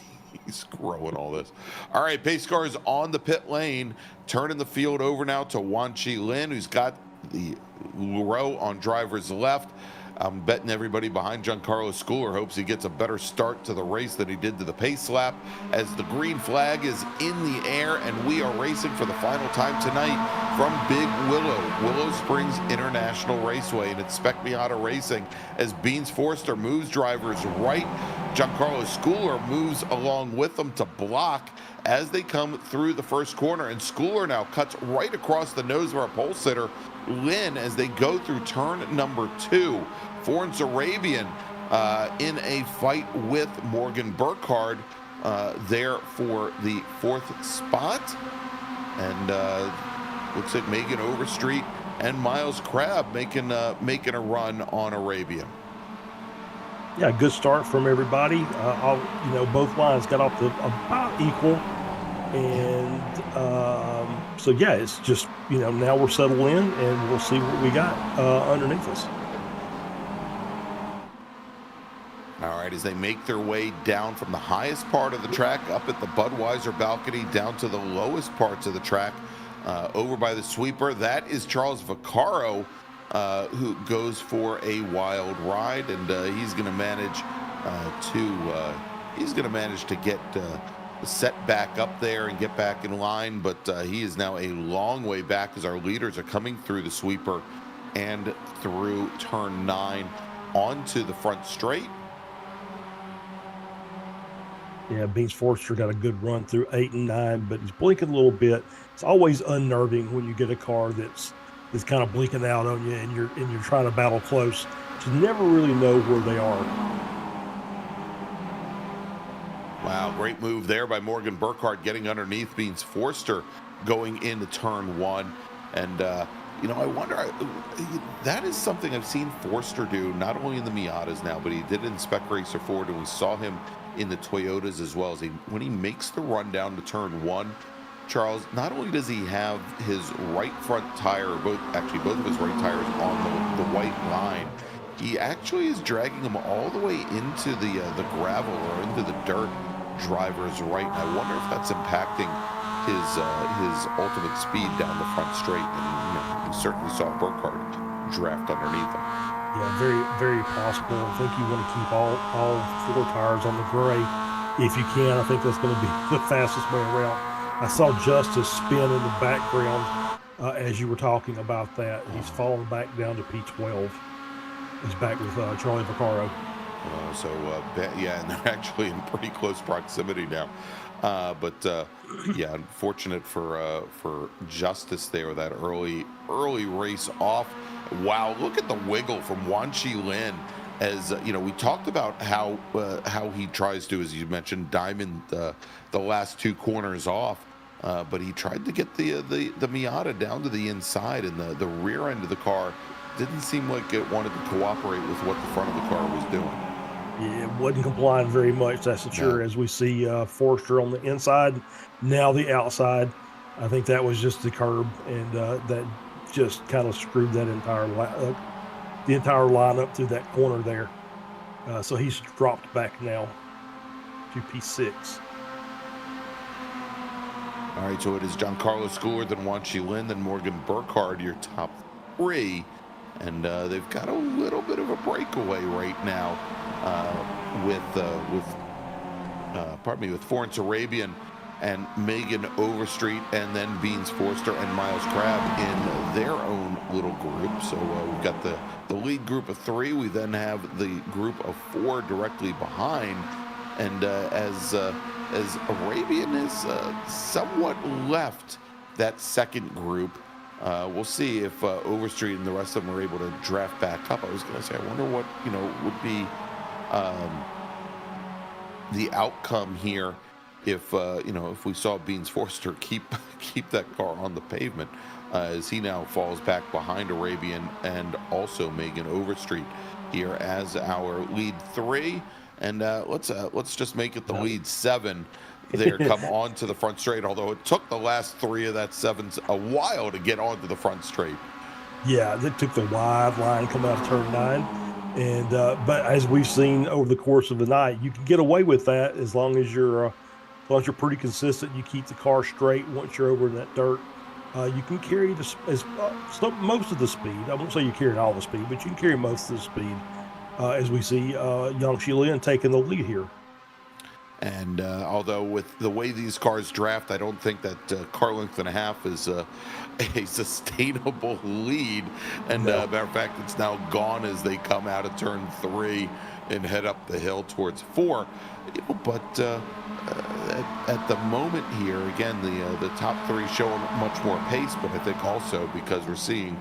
grow in all this? All right, pace car is on the pit lane, turning the field over now to Wanchi Lin, who's got the row on driver's left. I'm betting everybody behind Giancarlo Schooler hopes he gets a better start to the race than he did to the pace lap, as the green flag is in the air and we are racing for the final time tonight from Big Willow Springs International Raceway, and it's Spec Miata Racing as Beans Forster moves drivers right. Giancarlo Schooler moves along with them to block as they come through the first corner, and Schooler now cuts right across the nose of our pole sitter Lynn as they go through turn number 2. Florence Arabian in a fight with Morgan Burkhardt there for the 4th spot, and looks like Megan Overstreet and Miles Crabb making a run on Arabian. Yeah, good start from everybody. Both lines got off to about equal, and so yeah, it's just now we're settled in, and we'll see what we got underneath us. All right, as they make their way down from the highest part of the track up at the Budweiser balcony down to the lowest parts of the track over by the sweeper, that is Charles Vaccaro, who goes for a wild ride, and he's going to manage to get set back up there and get back in line, but he is now a long way back as our leaders are coming through the sweeper and through turn 9 onto the front straight. Yeah, Beans Forster got a good run through 8 and 9, but he's blinking a little bit. It's always unnerving when you get a car that's kind of blinking out on you, and you're trying to battle close. You never really know where they are. Wow, great move there by Morgan Burkhardt, getting underneath Beans Forster going into turn 1. And, you know, I wonder, that is something I've seen Forster do, not only in the Miatas now, but he did it in Spec Racer Ford, and we saw him in the Toyotas as well. As when he makes the run down to turn 1, Charles, not only does he have his right front tire, both of his right tires on the white line, he actually is dragging him all the way into the gravel or into the dirt driver's right. And I wonder if that's impacting his ultimate speed down the front straight. And you know, we certainly saw Burkhardt draft underneath him. Yeah, very, very possible. I think you want to keep all 4 tires on the gray if you can. I think that's going to be the fastest way around. I saw Justice spin in the background as you were talking about that. He's fallen back down to P12. He's back with Charlie Vaccaro. Yeah, and they're actually in pretty close proximity now. Yeah, unfortunate for Justice there, that early race off. Wow, look at the wiggle from Wan Chi Lin. As you know, we talked about how he tries to, as you mentioned, diamond the last 2 corners off. But he tried to get the Miata down to the inside, and the rear end of the car didn't seem like it wanted to cooperate with what the front of the car was doing. Yeah, it wasn't complying very much, that's for sure. As we see Forster on the inside, now the outside. I think that was just the curb, and that just kind of screwed that entire lineup through that corner there. So he's dropped back now to P6. All right, so it is Giancarlo Schooler, then Wan Chi Lin, then Morgan Burkhardt, your top 3. And they've got a little bit of a breakaway right now with Florence Arabian and Megan Overstreet, and then Beans Forster and Miles Crabb in their own little group. So we've got the lead group of 3. We then have the group of 4 directly behind. And as Arabian is somewhat left that second group, we'll see if Overstreet and the rest of them are able to draft back up. I was going to say, I wonder what would be the outcome here if if we saw Beans Forster keep that car on the pavement, as he now falls back behind Arabian and also Megan Overstreet here as our lead 3. And let's just make it the lead 7 there, come onto the front straight, although it took the last 3 of that 7 a while to get onto the front straight. Yeah, they took the wide line coming out of turn 9. And but as we've seen over the course of the night, you can get away with that as long as you're pretty consistent. You keep the car straight once you're over in that dirt. You can carry most of the speed. I won't say you're carrying all the speed, but you can carry most of the speed. As we see Yang Shilin taking the lead here. And although with the way these cars draft, I don't think that car length and a half is a sustainable lead. And matter of fact, it's now gone as they come out of turn 3 and head up the hill towards 4. But at the moment here, again, the top 3 showing much more pace, but I think also because we're seeing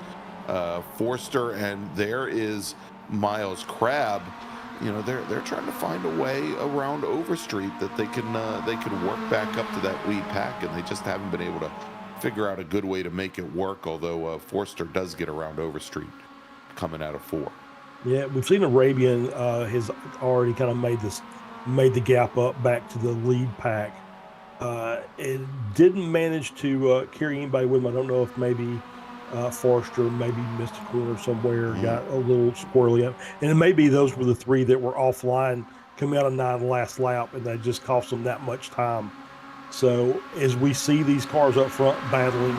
Forster, and there is Miles Crabb. They're trying to find a way around Overstreet that they can work back up to that lead pack, and they just haven't been able to figure out a good way to make it work. Although Forster does get around Overstreet coming out of 4. Yeah, we've seen Arabian has already kind of made the gap up back to the lead pack. It didn't manage to carry anybody with him. I don't know if maybe Forster maybe missed a corner somewhere, got a little squirrely up. And maybe those were the 3 that were offline coming out of 9 last lap, and that just cost them that much time. So as we see these cars up front battling,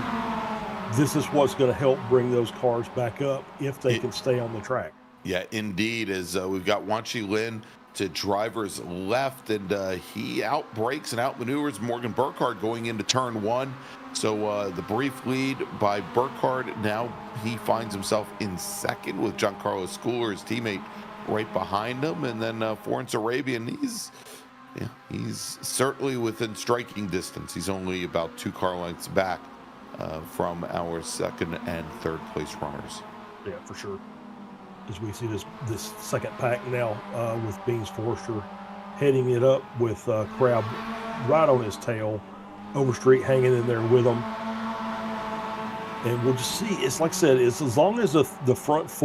this is what's going to help bring those cars back up if they can stay on the track. Yeah, indeed. As we've got Wan Chi Lin to driver's left, and he outbrakes and outmaneuvers Morgan Burkhardt going into turn 1. So the brief lead by Burkhardt, now he finds himself in second with Giancarlo Schooler, his teammate, right behind him. And then Florence Arabian, he's Yeah, he's certainly within striking distance. He's only about 2 car lengths back from our second and third place runners. Yeah, for sure. As we see this second pack now with Beans Forster heading it up with Crab right on his tail, Overstreet hanging in there with him. And we'll just see. It's like I said, it's as long as the front